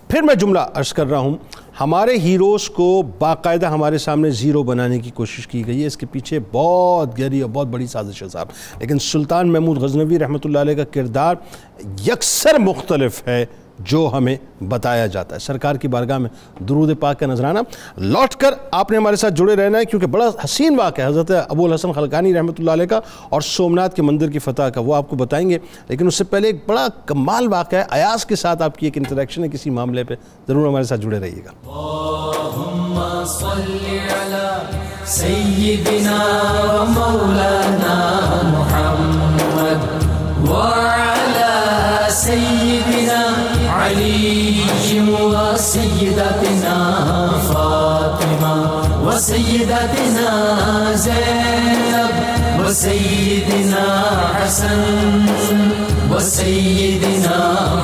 پھر میں جملہ عرض کر رہا ہوں, ہمارے ہیروز کو باقاعدہ ہمارے سامنے زیرو بنانے کی کوشش کی گئی ہے. اس کے پیچھے بہت گہری اور بہت بڑی سازش ہے صاحب. لیکن سلطان محمود غزنوی رحمۃ اللہ علیہ کا کردار یکسر مختلف ہے جو ہمیں بتایا جاتا ہے. سرکار کی بارگاہ میں درود پاک کا نذرانہ. لوٹ کر آپ نے ہمارے ساتھ جڑے رہنا ہے کیونکہ بڑا حسین واقعہ ہے حضرت ابو الحسن خلقانی رحمۃ اللہ علیہ کا اور سومناتھ کے مندر کی فتح کا, وہ آپ کو بتائیں گے. لیکن اس سے پہلے ایک بڑا کمال واقعہ ہے, ایاز کے ساتھ آپ کی ایک انٹریکشن ہے کسی معاملے پہ, ضرور ہمارے ساتھ جڑے رہیے گا. اللہم صلی علی سیدنا و مولانا محمد وعلی سیدنا علی و سیدتنا فاطمہ و سیدتنا زینب و سیدنا حسن و سیدنا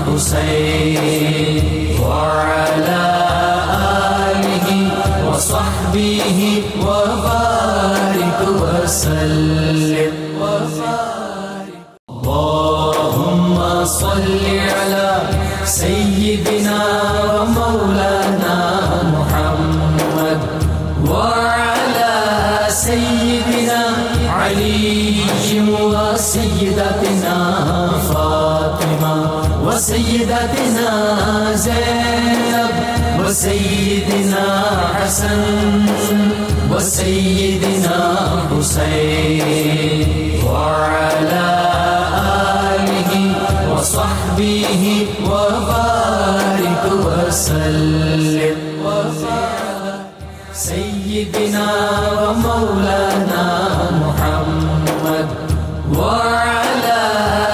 حسین وعلی آلہ و صحبہ و بارک وسلم. اللہم صلی علی سیدنا و مولانا محمد وعلی سیدنا علی و سیدتنا فاطمہ و سیدتنا زینب و سیدنا حسن و سیدنا حسین وعلی وصحبه وبارك وسلم سيدنا ومولانا محمد وعلى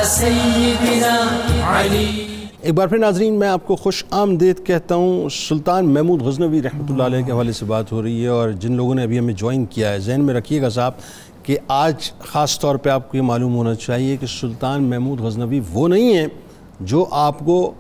سيدنا علي. ایک بار پھر ناظرین میں آپ کو خوش آمدید کہتا ہوں. سلطان محمود غزنوی رحمۃ اللہ علیہ کے حوالے سے بات ہو رہی ہے, اور جن لوگوں نے ابھی ہمیں جوائن کیا ہے ذہن میں رکھیے گا صاحب کہ آج خاص طور پہ آپ کو یہ معلوم ہونا چاہیے کہ سلطان محمود غزنوی وہ نہیں ہیں جو آپ کو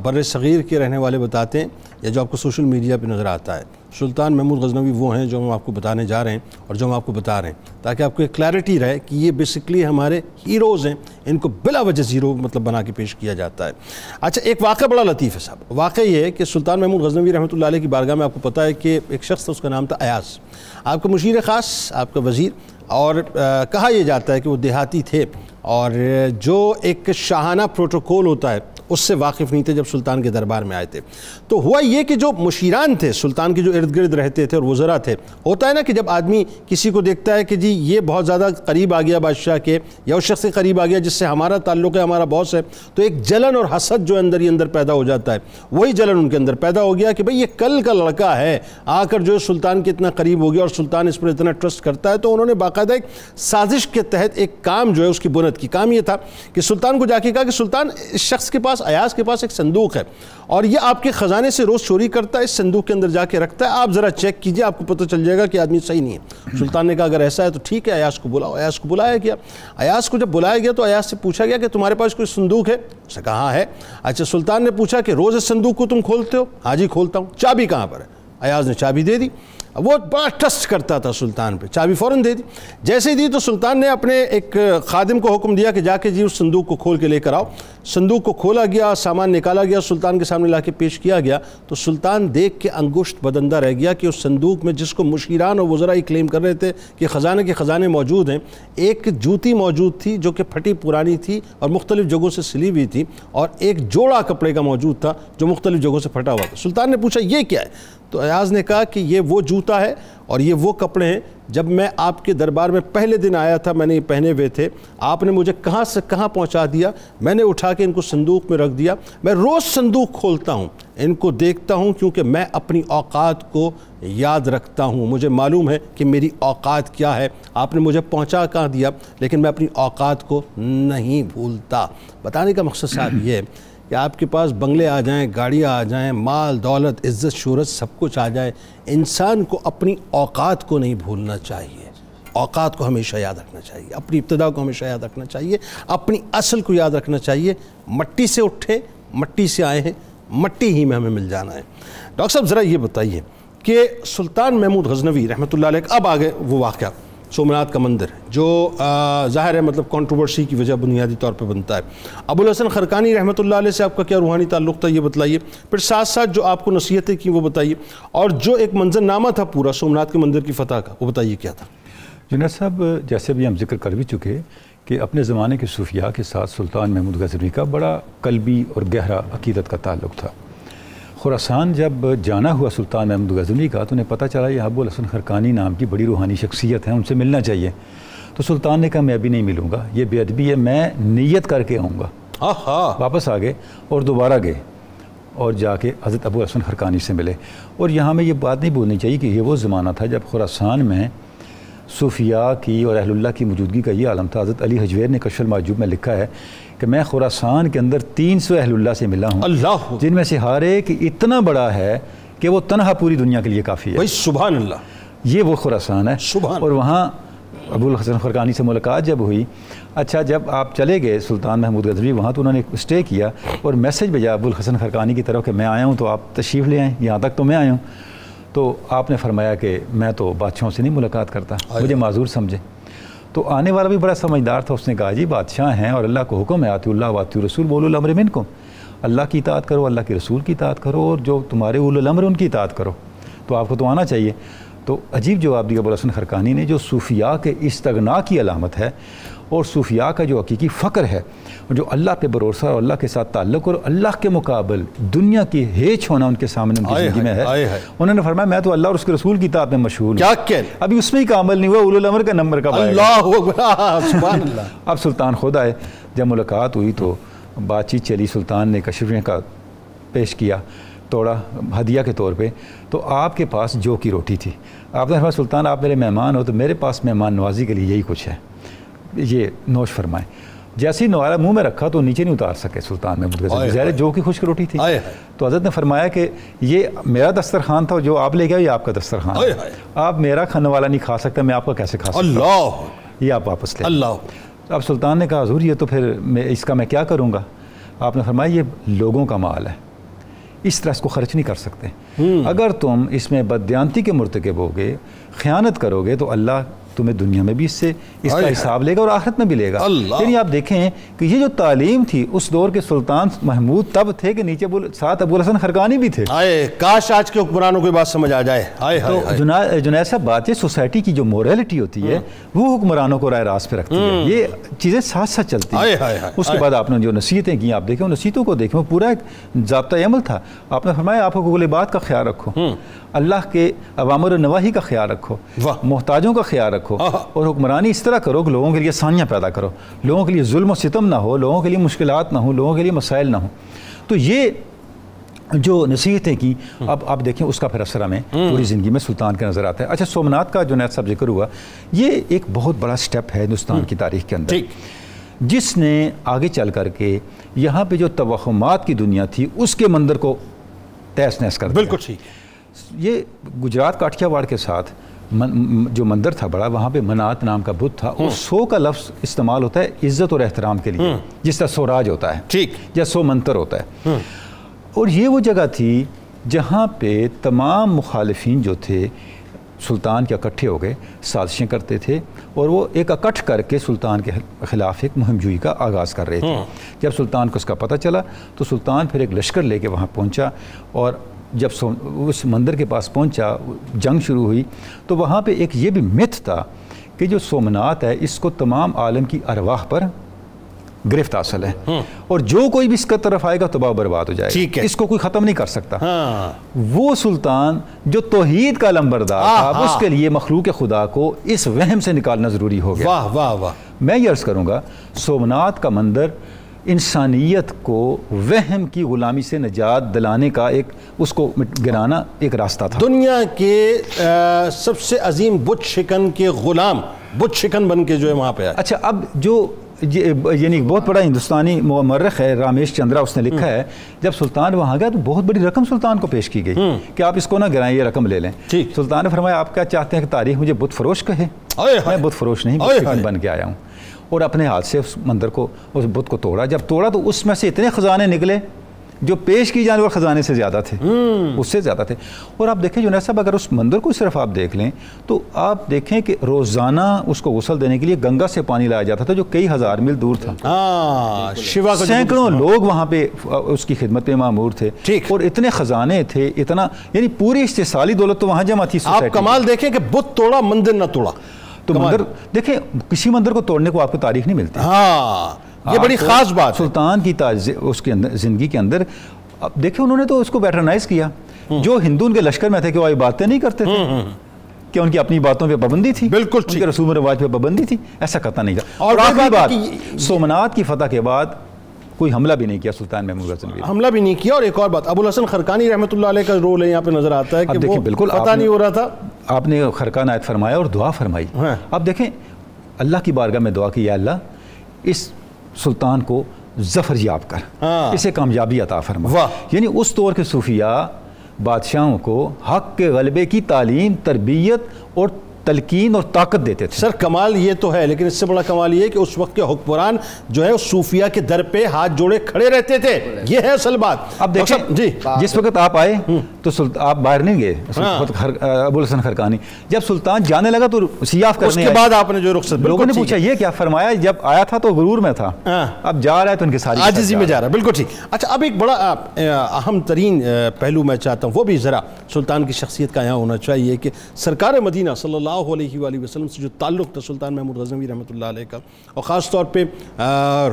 بر صغیر کے رہنے والے بتاتے ہیں یا جو آپ کو سوشل میڈیا پہ نظر آتا ہے. سلطان محمود غزنوی وہ ہیں جو ہم آپ کو بتانے جا رہے ہیں اور جو ہم آپ کو بتا رہے ہیں, تاکہ آپ کو ایک کلیئرٹی رہے کہ یہ بیسکلی ہمارے ہیروز ہیں, ان کو بلا وجہ زیرو مطلب بنا کے پیش کیا جاتا ہے. اچھا, ایک واقعہ بڑا لطیف ہے صاحب. واقعہ یہ ہے کہ سلطان محمود غزنوی رحمۃ اللہ علیہ کی بارگاہ میں آپ کو پتہ ہے کہ ایک شخص تھا, اس کا نام تھا ایاز, آپ کا مشیر خاص, آپ کا وزیر, اور کہا یہ جاتا ہے کہ وہ دیہاتی تھے اور جو ایک شاہانہ پروٹوکول ہوتا ہے اس سے واقف نہیں تھے جب سلطان کے دربار میں آئے تھے. تو ہوا یہ کہ جو مشیران تھے سلطان کے جو ارد گرد رہتے تھے اور وزراء تھے, ہوتا ہے نا کہ جب آدمی کسی کو دیکھتا ہے کہ جی یہ بہت زیادہ قریب آ گیا بادشاہ کے یا اس شخص سے قریب آ گیا جس سے ہمارا تعلق ہے, ہمارا باس ہے, تو ایک جلن اور حسد جو اندر ہی اندر پیدا ہو جاتا ہے. وہی جلن ان کے اندر پیدا ہو گیا کہ بھئی یہ کل کا لڑکا ہے, آ کر جو سلطان کے اتنا قریب ہو گیا اور سلطان اس پر اتنا ٹرسٹ کرتا ہے. تو انہوں نے باقاعدہ ایک سازش کے تحت ایک کام جو ہے اس کی بنیاد کی. کام یہ تھا کہ سلطان کو جا کے کہا کہ سلطان اس شخص کے پاس, ایاز کے پاس ایک صندوق ہے اور یہ آپ کے خزانے سے روز چوری کرتا ہے, اس صندوق کے اندر جا کے رکھتا ہے, آپ ذرا چیک کیجئے, آپ کو پتہ چل جائے گا کہ آدمی صحیح نہیں ہے. سلطان نے کہا اگر ایسا ہے تو ٹھیک ہے, ایاز کو بلاؤ. ایاز کو بلایا گیا. ایاز کو جب بلایا گیا تو ایاز سے پوچھا گیا کہ تمہارے پاس کوئی صندوق ہے؟ اس نے کہا ہاں ہے. اچھا, سلطان نے پوچھا کہ روز اس صندوق کو تم کھولتے ہو؟ ہاں جی کھولتا ہوں. چابی کہاں پر ہے؟ ایاز نے چابی دے دی. وہ بڑا ٹرسٹ کرتا تھا سلطان پہ، چابی فوراً دے دی. جیسے ہی دی تو سلطان نے اپنے ایک خادم کو حکم دیا کہ جا کے جی اس صندوق کو کھول کے لے کر آؤ. صندوق کو کھولا گیا، سامان نکالا گیا، سلطان کے سامنے لا کے پیش کیا گیا تو سلطان دیکھ کے انگشت بدندہ رہ گیا کہ اس صندوق میں جس کو مشیران اور وزراء کلیم کر رہے تھے کہ خزانے کے خزانے موجود ہیں، ایک جوتی موجود تھی جو کہ پھٹی پرانی تھی اور مختلف جگہوں سے سلی ہوئی تھی، اور ایک جوڑا کپڑے کا موجود تھا جو مختلف جگہوں سے پھٹا ہوا تھا. سلطان نے پوچھا یہ کیا ہے؟ تو ایاز نے کہا کہ یہ وہ جوتا ہے اور یہ وہ کپڑے ہیں، جب میں آپ کے دربار میں پہلے دن آیا تھا میں نے یہ پہنے ہوئے تھے، آپ نے مجھے کہاں سے کہاں پہنچا دیا، میں نے اٹھا کے ان کو صندوق میں رکھ دیا. میں روز صندوق کھولتا ہوں، ان کو دیکھتا ہوں کیونکہ میں اپنی اوقات کو یاد رکھتا ہوں، مجھے معلوم ہے کہ میری اوقات کیا ہے. آپ نے مجھے پہنچا کہاں دیا لیکن میں اپنی اوقات کو نہیں بھولتا. بتانے کا مقصد صاحب یہ ہے کہ آپ کے پاس بنگلے آ جائیں، گاڑیاں آ جائیں، مال دولت عزت شہرت سب کچھ آ جائے، انسان کو اپنی اوقات کو نہیں بھولنا چاہیے. اوقات کو ہمیشہ یاد رکھنا چاہیے، اپنی ابتدا کو ہمیشہ یاد رکھنا چاہیے، اپنی اصل کو یاد رکھنا چاہیے. مٹی سے اٹھے، مٹی سے آئے ہیں، مٹی ہی میں ہمیں مل جانا ہے. ڈاکٹر صاحب ذرا یہ بتائیے کہ سلطان محمود غزنوی رحمۃ اللہ علیہ، اب آگے وہ واقعہ سومناتھ کا مندر جو ظاہر ہے مطلب کنٹروورسی کی وجہ بنیادی طور پہ بنتا ہے. ابوالحسن خرقانی رحمۃ اللہ علیہ سے آپ کا کیا روحانی تعلق تھا یہ بتلائیے، پھر ساتھ ساتھ جو آپ کو نصیحتیں کی وہ بتائیے، اور جو ایک منظرنامہ تھا پورا سومناتھ کے مندر کی فتح کا وہ بتائیے کیا تھا. جنید صاحب، جیسے بھی ہم ذکر کر بھی چکے کہ اپنے زمانے کے صوفیاء کے ساتھ سلطان محمود غزنوی کا بڑا قلبی اور گہرا عقیدت کا تعلق تھا. خراسان جب جانا ہوا سلطان محمود غزنوی کا تو انہیں پتہ چلا یہ ابوالحسن خرقانی نام کی بڑی روحانی شخصیت ہے، ان سے ملنا چاہیے. تو سلطان نے کہا میں ابھی نہیں ملوں گا، یہ بے ادبی ہے، میں نیت کر کے آؤں گا. واپس آ گئے اور دوبارہ گئے اور جا کے حضرت ابوالحسن خرقانی سے ملے. اور یہاں میں یہ بات نہیں بولنی چاہیے کہ یہ وہ زمانہ تھا جب خراسان میں صوفیاء کی اور اہل اللہ کی موجودگی کا یہ عالم تھا. حضرت علی حجویر نے کشف المحجوب میں لکھا ہے کہ میں خراسان کے اندر 300 اہل اللہ سے ملا ہوں، اللہ، جن میں سے ہر ایک اتنا بڑا ہے کہ وہ تنہا پوری دنیا کے لیے کافی ہے. سبحان اللہ، یہ وہ خراسان ہے. اور وہاں ابوالحسن خرقانی سے ملاقات جب ہوئی، اچھا جب آپ چلے گئے سلطان محمود غزنوی وہاں تو انہوں نے اسٹے کیا اور میسج بھیجا ابوالحسن خرقانی کی طرف کہ میں آیا ہوں تو آپ تشریف لے آئیں، یہاں تک تو میں آیا ہوں. تو آپ نے فرمایا کہ میں تو بادشاہوں سے نہیں ملاقات کرتا، مجھے معذور سمجھے. تو آنے والا بھی بڑا سمجھدار تھا، اس نے کہا جی بادشاہ ہیں اور اللہ کو حکم ہے آتی اللہ واتی رسول اولو الامر منکم، اللہ کی اطاعت کرو، اللہ کے رسول کی اطاعت کرو، اور جو تمہارے اولو الامر ان کی اطاعت کرو، تو آپ کو تو آنا چاہیے. تو عجیب جواب دیا ابوالحسن خرقانی نے، جو صوفیاء کے استغنا کی علامت ہے اور صوفیاء کا جو حقیقی فقر ہے، جو اللہ پہ بھروسہ اور اللہ کے ساتھ تعلق اور اللہ کے مقابل دنیا کی ہیچ ہونا ان کے سامنے ان کی زندگی میں ہے. انہوں نے فرمایا میں تو اللہ اور اس کے رسول کی اطاعت میں مشغول ہوں. ابھی اس میں ہی کامل نہیں ہوا، اولو الامر کا نمبر کب آئے گا؟ سبحان اللہ. اب سلطان خود آئے، جب ملاقات ہوئی تو بات چیت چلی، سلطان نے کشف کا پیش کیا، توڑا ہدیہ کے طور پہ. تو آپ کے پاس جو کی روٹی تھی، آپ نے فرمایا سلطان آپ میرے مہمان ہو تو میرے پاس مہمان نوازی کے لیے یہی کچھ ہے، یہ نوش فرمائیں. جیسے ہی نوارا منہ میں رکھا تو نیچے نہیں اتار سکے سلطان محمود غزنوی، ظاہر جو کی خشک روٹی تھی. تو حضرت نے فرمایا کہ یہ میرا دسترخوان تھا، جو آپ لے گئے یہ آپ کا دسترخوان ہے، آپ میرا کھانے والا نہیں کھا سکتا، میں آپ کا کیسے کھا سکتا ہوں، یہ آپ واپس لیں. اب سلطان نے کہا حضور یہ تو پھر اس کا میں کیا کروں گا؟ آپ نے فرمایا یہ لوگوں کا مال ہے، اس طرح اس کو خرچ نہیں کر سکتے. اگر تم اس میں بددیانتی کے مرتکب ہوگے، خیانت کرو گے تو اللہ تمہیں دنیا میں بھی اس کا حساب لے گا اور آخرت میں بھی لے گا. یعنی آپ دیکھیں کہ یہ جو تعلیم تھی اس دور کے سلطان محمود تب تھے کہ نیچے ساتھ ابوالحسن خرقانی بھی تھے. کاش آج کے حکمرانوں کو بات سمجھ آ جائے. تو جنید صاحب بات ہے سوسائٹی کی جو موریلٹی ہوتی ہے وہ حکمرانوں کو رائے راست پہ رکھتی ہے، یہ چیزیں ساتھ ساتھ چلتی ہیں. اس کے بعد آپ نے جو نصیحتیں کی آپ دیکھیں، نصیحتوں کو دیکھیں، وہ پورا ایک ضابطۂ عمل تھا. آپ نے فرمایا آپ کو کل بات کا خیال رکھو، اللہ کے اوامر و نواہی کا خیال رکھو، محتاجوں کا خیال رکھو، اور حکمرانی اس طرح کرو کہ لوگوں کے لیے آسانیاں پیدا کرو، لوگوں کے لیے ظلم و ستم نہ ہو، لوگوں کے لیے مشکلات نہ ہوں، لوگوں کے لیے مسائل نہ ہوں. تو یہ جو نصیحتیں کی اب آپ دیکھیں اس کا پھر اثر ہمیں پوری زندگی میں سلطان کے نظر آتا ہے. اچھا سومناتھ کا جو جنید صاحب ذکر ہوا، یہ ایک بہت بڑا سٹیپ ہے ہندوستان کی تاریخ کے اندر، جس نے آگے چل کر کے یہاں پہ جو توہمات کی دنیا تھی اس کے مندر کو تہس نہس کر دیا. بالکل ٹھیک. یہ گجرات کاٹھیا واڑ کے ساتھ جو مندر تھا بڑا، وہاں پہ منات نام کا بت تھا، اور سو کا لفظ استعمال ہوتا ہے عزت اور احترام کے لیے، جس طرح سوراج ہوتا ہے ٹھیک یا سو منتر ہوتا ہے. اور یہ وہ جگہ تھی جہاں پہ تمام مخالفین جو تھے سلطان کے اکٹھے ہو گئے سازشیں کرتے تھے اور وہ ایک اکٹھ کر کے سلطان کے خلاف ایک مہم جوئی کا آغاز کر رہے تھے. جب سلطان کو اس کا پتہ چلا تو سلطان پھر ایک لشکر لے کے وہاں پہنچا اور جب اس مندر کے پاس پہنچا جنگ شروع ہوئی تو وہاں پہ ایک یہ بھی متھ تھا کہ جو سومنات ہے اس کو تمام عالم کی ارواح پر گرفت حاصل ہے اور جو کوئی بھی اس کا طرف آئے گا تباہ و برباد ہو جائے گا, اس کو کوئی ختم نہیں کر سکتا. وہ سلطان جو توحید کا علمبردار تھا اس کے لیے مخلوق خدا کو اس وہم سے نکالنا ضروری ہو گیا. واہ واہ واہ. میں یہ عرض کروں گا سومنات کا مندر انسانیت کو وہم کی غلامی سے نجات دلانے کا ایک اس کو گرانا ایک راستہ تھا. دنیا کے سب سے عظیم بت شکن کے غلام بت شکن بن کے جو ہے وہاں پہ آئے. اچھا اب جو یعنی بہت بڑا ہندوستانی مورخ ہے رامیش چندرا, اس نے لکھا ہے جب سلطان وہاں گیا تو بہت بڑی رقم سلطان کو پیش کی گئی کہ آپ اس کو نہ گرائیں, یہ رقم لے لیں. سلطان نے فرمایا آپ کیا چاہتے ہیں کہ تاریخ مجھے بت فروش کہے؟ میں بت فروش نہیں, بت شکن بن کے آیا ہوں. اور اپنے ہاتھ سے اس مندر کو اس بت کو توڑا. جب توڑا تو اس میں سے اتنے خزانے نکلے جو پیش کی جانے والے خزانے سے زیادہ تھے, اس سے زیادہ تھے. اور آپ دیکھیں جنید صاحب اگر اس مندر کو صرف آپ دیکھ لیں تو آپ دیکھیں کہ روزانہ اس کو غسل دینے کے لیے گنگا سے پانی لایا جاتا تھا جو کئی ہزار میل دور تھا. سینکڑوں لوگ وہاں پہ اس کی خدمت پہ مامور تھے اور اتنے خزانے تھے, اتنا یعنی پوری استحصالی دولت تو وہاں جمع تھی. آپ کمال دیکھیں کہ بت توڑا مندر نہ توڑا. تو مندر دیکھیں کسی مندر کو توڑنے کو آپ کو تاریخ نہیں ملتی. یہ بڑی خاص بات. سلطان کی اس کے اندر زندگی کے اندر اب دیکھیں انہوں نے تو اس کو پیٹرنائز کیا. جو ہندو ان کے لشکر میں تھے کہ وہ باتیں نہیں کرتے تھے کہ ان کی اپنی باتوں پہ پابندی تھی, بالکل ان کے رسوم و رواج پہ پابندی تھی, ایسا قطع نہیں تھا. اور آخری بات سومنات کی فتح کے بعد کوئی حملہ بھی نہیں کیا سلطان محمود غزنوی نے, حملہ بھی نہیں کیا. اور ایک اور بات ابوالحسن خرقانی رحمۃ اللہ علیہ کا رول ہے یہاں پہ نظر آتا ہے کہ وہ بالکل پتہ نہیں ہو رہا تھا. آپ نے خرقان آیت فرمایا اور دعا فرمائی. اب دیکھیں اللہ کی بارگاہ میں دعا کی یا اللہ اس سلطان کو ظفر یاب کر, اسے کامیابی عطا فرما. یعنی اس دور کے صوفیاء بادشاہوں کو حق کے غلبے کی تعلیم, تربیت اور تلقین اور طاقت دیتے تھے. سر کمال یہ تو ہے, لیکن اس سے بڑا کمال یہ ہے کہ اس وقت کے حکمران جو ہے صوفیاء کے در پہ ہاتھ جوڑے کھڑے رہتے تھے. یہ ہے اصل بات. اب دیکھیں جی جس وقت آپ آئے تو آپ باہر نہیں گئے ابوالحسن خرقانی, جب سلطان جانے لگا تو سیاف کرنے, اس کے بعد آپ نے جو رخصت, لوگوں نے پوچھا یہ کیا فرمایا, جب آیا تھا تو غرور میں تھا, اب جا رہا ہے تو ان کے ساری عاجزی میں جا رہا ہے. بالکل ٹھیک. اچھا اب ایک بڑا اہم ترین پہلو میں چاہتا ہوں وہ بھی ذرا سلطان کی شخصیت کا یہاں ہونا چاہیے کہ سرکار مدینہ صلی اللہ علیہ وآلہ وسلم سے جو تعلق تھا سلطان محمود غزنوی رحمۃ اللہ علیہ کا, اور خاص طور پہ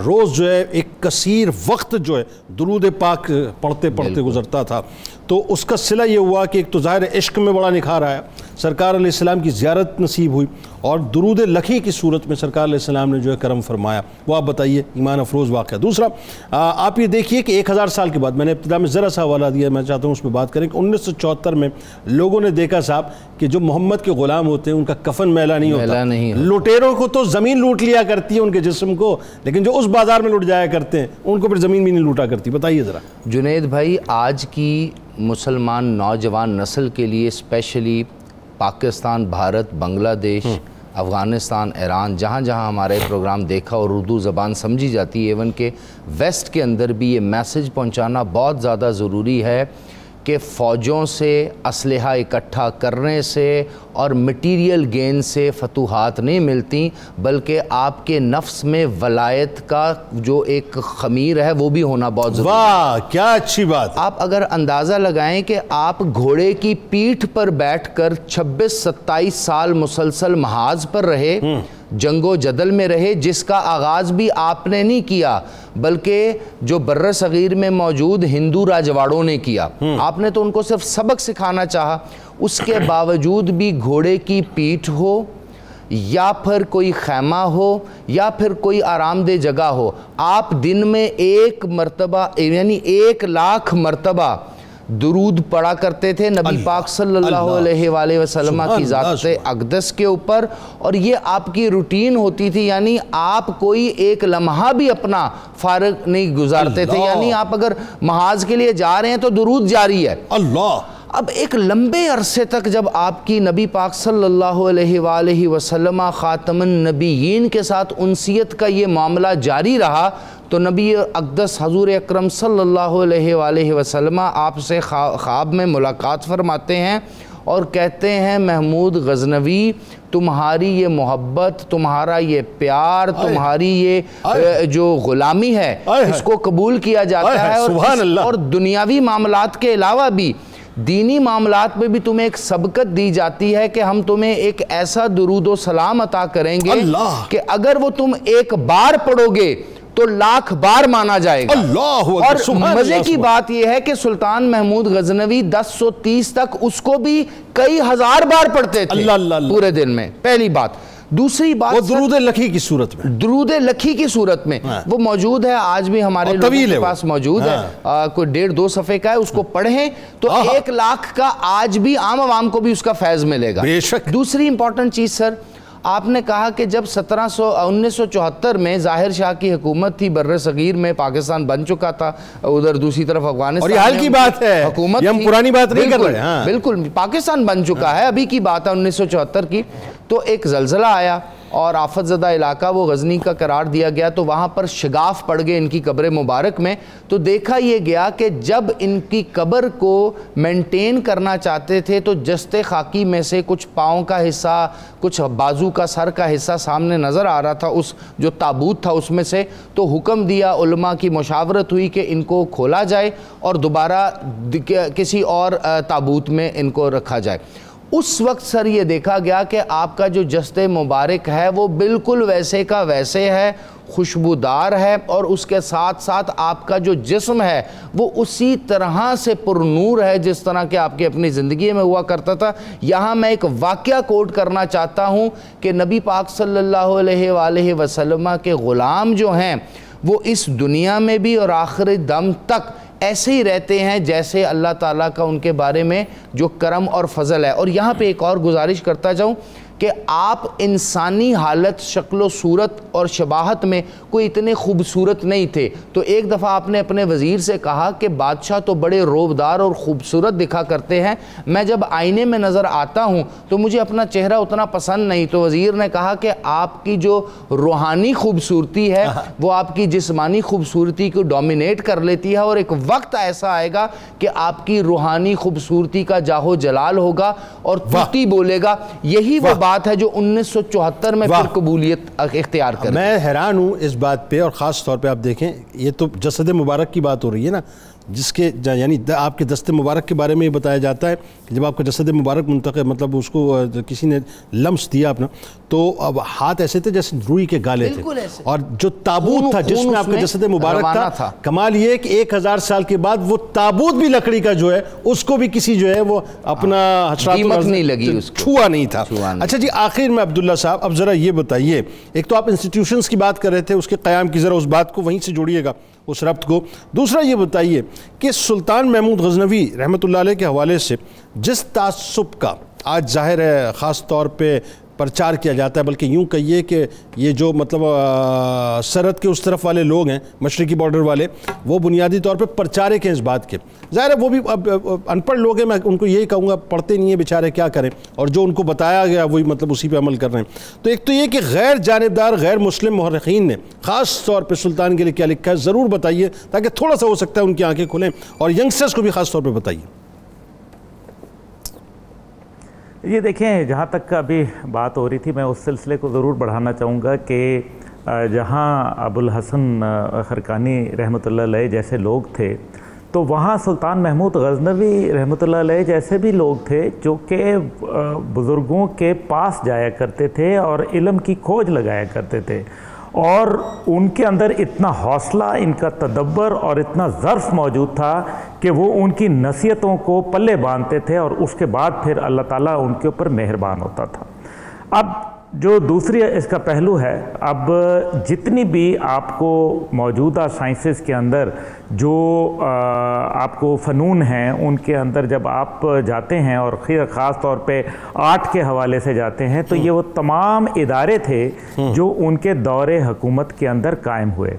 روز جو ہے ایک کثیر وقت جو ہے درود پاک پڑھتے پڑھتے گزرتا تھا, تو اس کا صلہ یہ ہوا کہ ایک تو ظاہر عشق میں بڑا نکھار آیا, سرکار علیہ السلام کی زیارت نصیب ہوئی اور درود لکھی کی صورت میں سرکار علیہ السلام نے جو ہے کرم فرمایا. وہ آپ بتائیے ایمان افروز واقعہ. دوسرا آپ یہ دیکھیے کہ 1000 سال کے بعد, میں نے ابتدا میں ذرا سا حوالہ دیا, میں چاہتا ہوں اس پہ بات کریں کہ 1974 میں لوگوں نے دیکھا صاحب کہ جو محمد کے غلام ہوتے ہیں ان کا کفن میلا نہیں ہوتا. لوٹیروں کو تو زمین لوٹ لیا کرتی ہے ان کے جسم کو, لیکن جو اس بازار میں لوٹ جایا کرتے ہیں ان کو پھر زمین بھی نہیں لوٹا کرتی. بتائیے ذرا. جنید بھائی آج کی مسلمان نوجوان نسل کے لیے اسپیشلی پاکستان, بھارت, بنگلہ دیش, افغانستان, ایران, جہاں جہاں ہمارے پروگرام دیکھا اور اردو زبان سمجھی جاتی ہے, ایون کہ ویسٹ کے اندر بھی یہ میسج پہنچانا بہت زیادہ ضروری ہے کہ فوجوں سے اسلحہ اکٹھا کرنے سے اور مٹیریل گین سے فتوحات نہیں ملتی, بلکہ آپ کے نفس میں ولایت کا جو ایک خمیر ہے وہ بھی ہونا بہت ضروری ہے. واہ کیا اچھی بات. آپ اگر اندازہ لگائیں کہ آپ گھوڑے کی پیٹھ پر بیٹھ کر 26-27 سال مسلسل محاذ پر رہے, جنگ و جدل میں رہے, جس کا آغاز بھی آپ نے نہیں کیا بلکہ جو بر صغیر میں موجود ہندو راجواڑوں نے کیا. آپ نے تو ان کو صرف سبق سکھانا چاہا, اس کے باوجود بھی گھوڑے کی پیٹھ ہو یا پھر کوئی خیمہ ہو یا پھر کوئی آرام دہ جگہ ہو, آپ دن میں 1 مرتبہ یعنی 1,00,000 مرتبہ درود پڑھا کرتے تھے نبی پاک صلی اللہ علیہ وآلہ وسلم کی ذات اقدس کے اوپر, اور یہ آپ کی روٹین ہوتی تھی. یعنی آپ کوئی ایک لمحہ بھی اپنا فارغ نہیں گزارتے تھے, یعنی آپ اگر محاذ کے لیے جا رہے ہیں تو درود جاری ہے. اللہ. اب ایک لمبے عرصے تک جب آپ کی نبی پاک صلی اللہ علیہ وآلہ وسلم خاتم النبیین کے ساتھ انسیت کا یہ معاملہ جاری رہا, تو نبی اقدس حضور اکرم صلی اللہ علیہ وآلہ وسلم آپ سے خواب میں ملاقات فرماتے ہیں اور کہتے ہیں محمود غزنوی تمہاری یہ محبت، تمہارا یہ پیار، تمہاری یہ جو غلامی ہے اس کو قبول کیا جاتا ہے، اور دنیاوی معاملات کے علاوہ بھی دینی معاملات میں بھی تمہیں ایک سبقت دی جاتی ہے کہ ہم تمہیں ایک ایسا درود و سلام عطا کریں گے کہ اگر وہ تم ایک بار پڑھو گے تو 1,00,000 بار مانا جائے گا۔ اور مزے کی بات یہ ہے کہ سلطان محمود غزنوی 1030 تک اس کو بھی کئی ہزار بار پڑھتے تھے پورے دن میں، پہلی بات۔ دوسری بات، وہ درود لکھی کی صورت میں، درود لکھی کی صورت میں وہ موجود ہے، آج بھی ہمارے لوگوں کے پاس موجود ہے، کوئی 1.5-2 صفحے کا ہے، اس کو پڑھیں تو 1,00,000 کا آج بھی عام عوام کو بھی اس کا فیض ملے گا۔ بے شک۔ دوسری امپورٹنٹ چیز سر، آپ نے کہا کہ جب 1974 میں ظاہر شاہ کی حکومت تھی، بر صغیر میں پاکستان بن چکا تھا، ادھر دوسری طرف افغانستان، اور یہ حال کی بات ہے، حکومت، ہم پرانی بات نہیں کر رہے ہیں، بالکل پاکستان بن چکا ہے، ابھی کی بات ہے 1974 کی، تو ایک زلزلہ آیا اور آفت زدہ علاقہ وہ غزنی کا قرار دیا گیا، تو وہاں پر شگاف پڑ گئے ان کی قبر مبارک میں، تو دیکھا یہ گیا کہ جب ان کی قبر کو مینٹین کرنا چاہتے تھے تو جستے خاکی میں سے کچھ پاؤں کا حصہ، کچھ بازو کا، سر کا حصہ سامنے نظر آ رہا تھا، اس جو تابوت تھا اس میں سے، تو حکم دیا، علماء کی مشاورت ہوئی کہ ان کو کھولا جائے اور دوبارہ کسی اور تابوت میں ان کو رکھا جائے۔ اس وقت سر یہ دیکھا گیا کہ آپ کا جو جسد مبارک ہے وہ بالکل ویسے کا ویسے ہے، خوشبودار ہے، اور اس کے ساتھ ساتھ آپ کا جو جسم ہے وہ اسی طرح سے پرنور ہے جس طرح کہ آپ کی اپنی زندگی میں ہوا کرتا تھا۔ یہاں میں ایک واقعہ کوٹ کرنا چاہتا ہوں کہ نبی پاک صلی اللہ علیہ وآلہ وسلم کے غلام جو ہیں وہ اس دنیا میں بھی اور آخر دم تک ایسے ہی رہتے ہیں جیسے اللہ تعالیٰ کا ان کے بارے میں جو کرم اور فضل ہے۔ اور یہاں پہ ایک اور گزارش کرتا جاؤں کہ آپ انسانی حالت، شکل و صورت اور شباہت میں کوئی اتنے خوبصورت نہیں تھے، تو ایک دفعہ آپ نے اپنے وزیر سے کہا کہ بادشاہ تو بڑے روبدار اور خوبصورت دکھا کرتے ہیں، میں جب آئینے میں نظر آتا ہوں تو مجھے اپنا چہرہ اتنا پسند نہیں۔ تو وزیر نے کہا کہ آپ کی جو روحانی خوبصورتی ہے وہ آپ کی جسمانی خوبصورتی کو ڈومینیٹ کر لیتی ہے، اور ایک وقت ایسا آئے گا کہ آپ کی روحانی خوبصورتی کا جاہو جلال ہوگا اور توتی بولے گا۔ یہی وہ بات ہے جو 1974 میں پھر قبولیت اختیار کر۔ میں حیران ہوں اس بات پہ، اور خاص طور پہ آپ دیکھیں یہ تو جسد مبارک کی بات ہو رہی ہے نا، جس کے یعنی آپ کے دست مبارک کے بارے میں یہ بتایا جاتا ہے کہ جب آپ کا جسد مبارک منتقل، مطلب اس کو کسی نے لمس دیا اپنا، تو اب ہاتھ ایسے تھے جیسے روئی کے گالے تھے، اور جو تابوت تھا جس میں آپ کا جسد مبارک تھا، کمال یہ کہ 1000 سال کے بعد وہ تابوت بھی لکڑی کا جو ہے اس کو بھی کسی جو ہے وہ اپنا قیمت نہیں لگی، چھوا نہیں تھا۔ اچھا جی، آخر میں عبداللہ صاحب اب ذرا یہ بتائیے، ایک تو آپ انسٹیٹیوشنز کی بات کر رہے تھے، اس کے قیام کی ذرا اس بات کو وہیں سے جوڑیے گا، اس ربط کو۔ دوسرا یہ بتائیے کہ سلطان محمود غزنوی رحمۃ اللہ علیہ کے حوالے سے جس تعصب کا آج ظاہر ہے خاص طور پہ پرچار کیا جاتا ہے، بلکہ یوں کہیے کہ یہ جو مطلب سرحد کے اس طرف والے لوگ ہیں، مشرقی بارڈر والے، وہ بنیادی طور پہ پرچارک ہیں اس بات کے، ظاہر ہے وہ بھی اب ان پڑھ لوگ ہیں، میں ان کو یہی کہوں گا پڑھتے نہیں ہیں بیچارے، کیا کریں، اور جو ان کو بتایا گیا وہی مطلب اسی پہ عمل کر رہے ہیں۔ تو ایک تو یہ کہ غیر جانبدار غیر مسلم مورخین نے خاص طور پہ سلطان کے لیے کیا لکھا ہے، ضرور بتائیے تاکہ تھوڑا سا ہو سکتا ہے ان کی آنکھیں کھلیں، اور ینگسٹرز کو بھی خاص طور پہ بتائیے۔ یہ دیکھیں، جہاں تک ابھی بات ہو رہی تھی میں اس سلسلے کو ضرور بڑھانا چاہوں گا کہ جہاں ابوالحسن خرقانی رحمۃ اللہ علیہ جیسے لوگ تھے، تو وہاں سلطان محمود غزنوی رحمۃ اللہ علیہ جیسے بھی لوگ تھے جو کہ بزرگوں کے پاس جایا کرتے تھے اور علم کی کھوج لگایا کرتے تھے، اور ان کے اندر اتنا حوصلہ، ان کا تدبر اور اتنا ظرف موجود تھا کہ وہ ان کی نصیحتوں کو پلے باندھتے تھے، اور اس کے بعد پھر اللہ تعالیٰ ان کے اوپر مہربان ہوتا تھا۔ اب جو دوسری اس کا پہلو ہے، اب جتنی بھی آپ کو موجودہ سائنسز کے اندر جو آپ کو فنون ہیں، ان کے اندر جب آپ جاتے ہیں اور خاص طور پہ آرٹ کے حوالے سے جاتے ہیں، تو یہ وہ تمام ادارے تھے جو ان کے دور حکومت کے اندر قائم ہوئے۔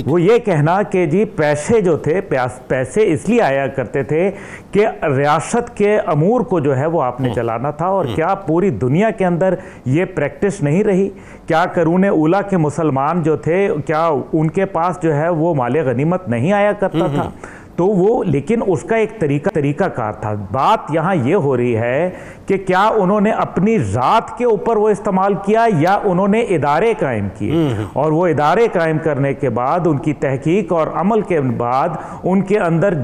وہ یہ کہنا کہ جی پیسے جو تھے، پیسے اس لیے آیا کرتے تھے کہ ریاست کے امور کو جو ہے وہ آپ نے چلانا تھا، اور کیا پوری دنیا کے اندر یہ پریکٹس نہیں رہی؟ کیا قرون اولیٰ کے مسلمان جو تھے، کیا ان کے پاس جو ہے وہ مال غنیمت نہیں آیا کرتا تھا؟ تو وہ لیکن اس کا ایک طریقہ کار تھا. بات یہاں یہ ہو رہی ہے کہ کیا انہوں نے اپنی ذات کے اوپر وہ استعمال کیا یا انہوں نے ادارے قائم کیے, اور وہ ادارے قائم کرنے کے بعد ان کی تحقیق اور عمل کے بعد ان کے اندر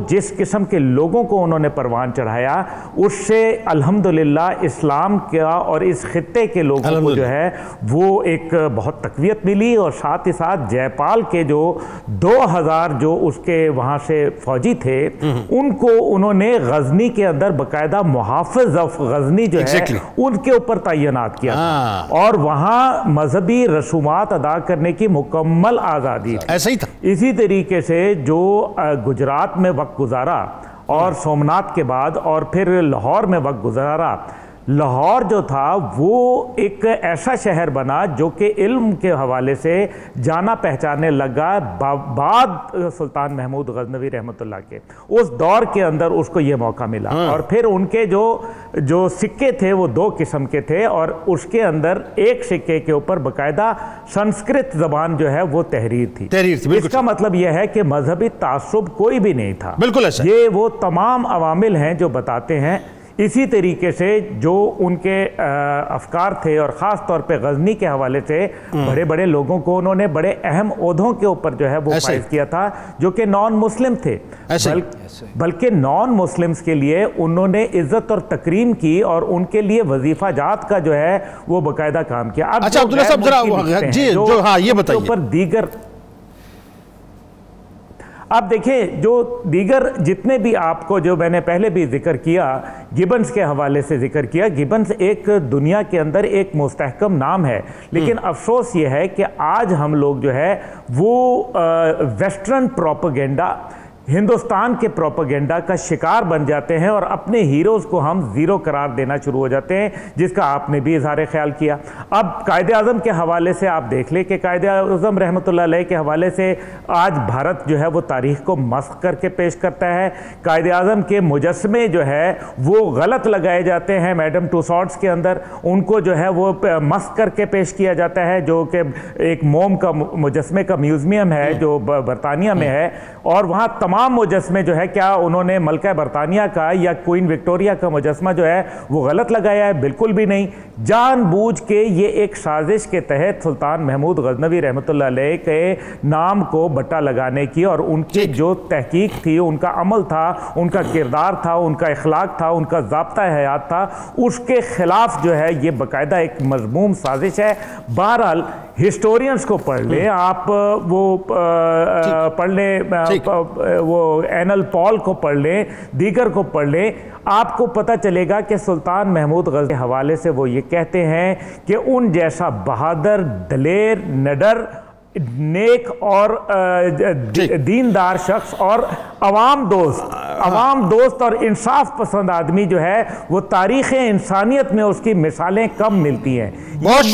جس قسم کے لوگوں کو انہوں نے پروان چڑھایا, اس سے الحمدللہ اسلام کا اور اس خطے کے لوگوں کو جو ہے وہ ایک بہت تقویت ملی. اور ساتھ ہی ساتھ جے پال کے جو 2000 جو اس کے وہاں سے فوجی تھے, ان کو انہوں نے غزنی کے اندر باقاعدہ محافظ آف غزنی جو ہے ان کے اوپر تعینات کیا, اور وہاں مذہبی رسومات ادا کرنے کی مکمل آزادی تھی. ایسا ہی تھا. اسی طریقے سے جو گجرات میں وقت گزارا اور سومنات کے بعد اور پھر لاہور میں وقت گزارا, لاہور جو تھا وہ ایک ایسا شہر بنا جو کہ علم کے حوالے سے جانا پہچانے لگا بعد سلطان محمود غزنوی رحمۃ اللہ کے. اس دور کے اندر اس کو یہ موقع ملا, اور پھر ان کے جو سکے تھے وہ 2 قسم کے تھے, اور اس کے اندر ایک سکے کے اوپر باقاعدہ سنسکرت زبان جو ہے وہ تحریر تھی. اس کا مطلب یہ ہے کہ مذہبی تعصب کوئی بھی نہیں تھا. بالکل ایسا. یہ وہ تمام عوامل ہیں جو بتاتے ہیں. اسی طریقے سے جو ان کے افکار تھے, اور خاص طور پہ غزنی کے حوالے سے بڑے بڑے لوگوں کو انہوں نے بڑے اہم عہدوں کے اوپر جو ہے وہ فائز کیا تھا, جو کہ نان مسلم تھے, بلکہ نان مسلمز کے لیے انہوں نے عزت اور تکریم کی, اور ان کے لیے وظیفہ جات کا جو ہے وہ باقاعدہ کام کیا. اچھا عبداللہ صاحب ذرا جی جو ہاں یہ بتائیے اوپر دیگر. اب دیکھیں جو دیگر جتنے بھی آپ کو جو میں نے پہلے بھی ذکر کیا, گبنز کے حوالے سے ذکر کیا, گبنز ایک دنیا کے اندر ایک مستحکم نام ہے, لیکن افسوس یہ ہے کہ آج ہم لوگ جو ہے وہ ویسٹرن پروپیگنڈا, ہندوستان کے پروپیگنڈا کا شکار بن جاتے ہیں, اور اپنے ہیروز کو ہم زیرو قرار دینا شروع ہو جاتے ہیں, جس کا آپ نے بھی اظہار خیال کیا. اب قائد اعظم کے حوالے سے آپ دیکھ لیں کہ قائد اعظم رحمۃ اللہ علیہ کے حوالے سے آج بھارت جو ہے وہ تاریخ کو مسخ کر کے پیش کرتا ہے. قائد اعظم کے مجسمے جو ہے وہ غلط لگائے جاتے ہیں میڈم ٹوساڈس کے اندر, ان کو جو ہے وہ مسخ کر کے پیش کیا جاتا ہے, جو کہ ایک موم کا مجسمے کا میوزیم ہے جو برطانیہ میں ہے, اور وہاں تمام مجسمے جو ہے کیا انہوں نے ملکہ برطانیہ کا یا کوئن وکٹوریا کا مجسمہ جو ہے وہ غلط لگایا ہے؟ بالکل بھی نہیں. جان بوجھ کے یہ ایک سازش کے تحت سلطان محمود غزنوی رحمۃ اللہ علیہ کے نام کو بٹا لگانے کی, اور ان کی جو تحقیق تھی, ان کا عمل تھا, ان کا کردار تھا, ان کا اخلاق تھا, ان کا ضابطہ حیات تھا, اس کے خلاف جو ہے یہ باقاعدہ ایک مذموم سازش ہے. بہرحال ہسٹورینز کو پڑھ لیں آپ, وہ پڑھ لیں, وہ اینل پال کو پڑھ لیں, دیگر کو پڑھ لیں, آپ کو پتہ چلے گا کہ سلطان محمود غزنوی کے حوالے سے وہ یہ کہتے ہیں کہ ان جیسا بہادر, دلیر, نڈر, نیک اور دیندار شخص اور عوام دوست اور انصاف پسند آدمی جو ہے وہ تاریخ انسانیت میں اس کی مثالیں کم ملتی ہیں. بہت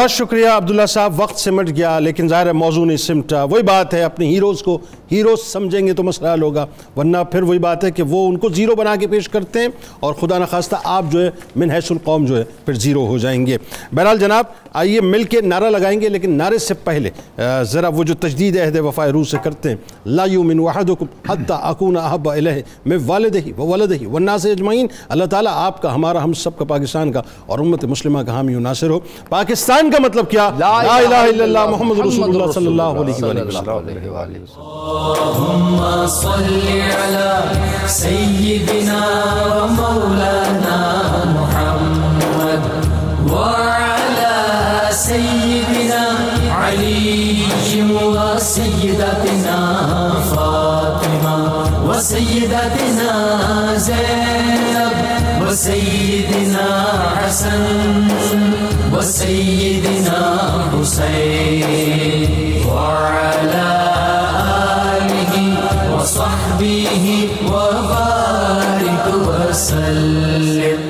شکریہ عبداللہ صاحب. وقت سمٹ گیا, لیکن ظاہر ہے موضوع نہیں سمٹا. وہی بات ہے, اپنے ہیروز کو ہیروز سمجھیں گے تو مسئلہ حل ہوگا, ورنہ پھر وہی بات ہے کہ وہ ان کو زیرو بنا کے پیش کرتے ہیں, اور خدا نخواستہ آپ جو ہے من حیث القوم جو ہے پھر زیرو ہو جائیں گے. بہرحال جناب آئیے مل کے نعرہ لگائیں گے, لیکن نعرے سے پہلے ذرا وہ جو تجدید عہد وفا روح سے کرتے ہیں, لا یؤمن احدکم حتی اکون احب الیہ من والدہ وولدہ والناس اجمعین. اللہ تعالیٰ آپ کا, ہمارا, ہم سب کا, پاکستان کا اور امت مسلمہ کا حامی و ناصر ہو. پاکستان کا مطلب کیا؟ لا الہ الا اللہ محمد رسول اللہ صلی اللہ علیہ وسلم. اللهم صل على سيدنا ومولانا محمد وعلى سيدنا علي وسيدتنا فاطمة وسيدتنا زينب وسيدنا حسن وسيدنا حسين وعلى آله وصحبه وبارك وسلم.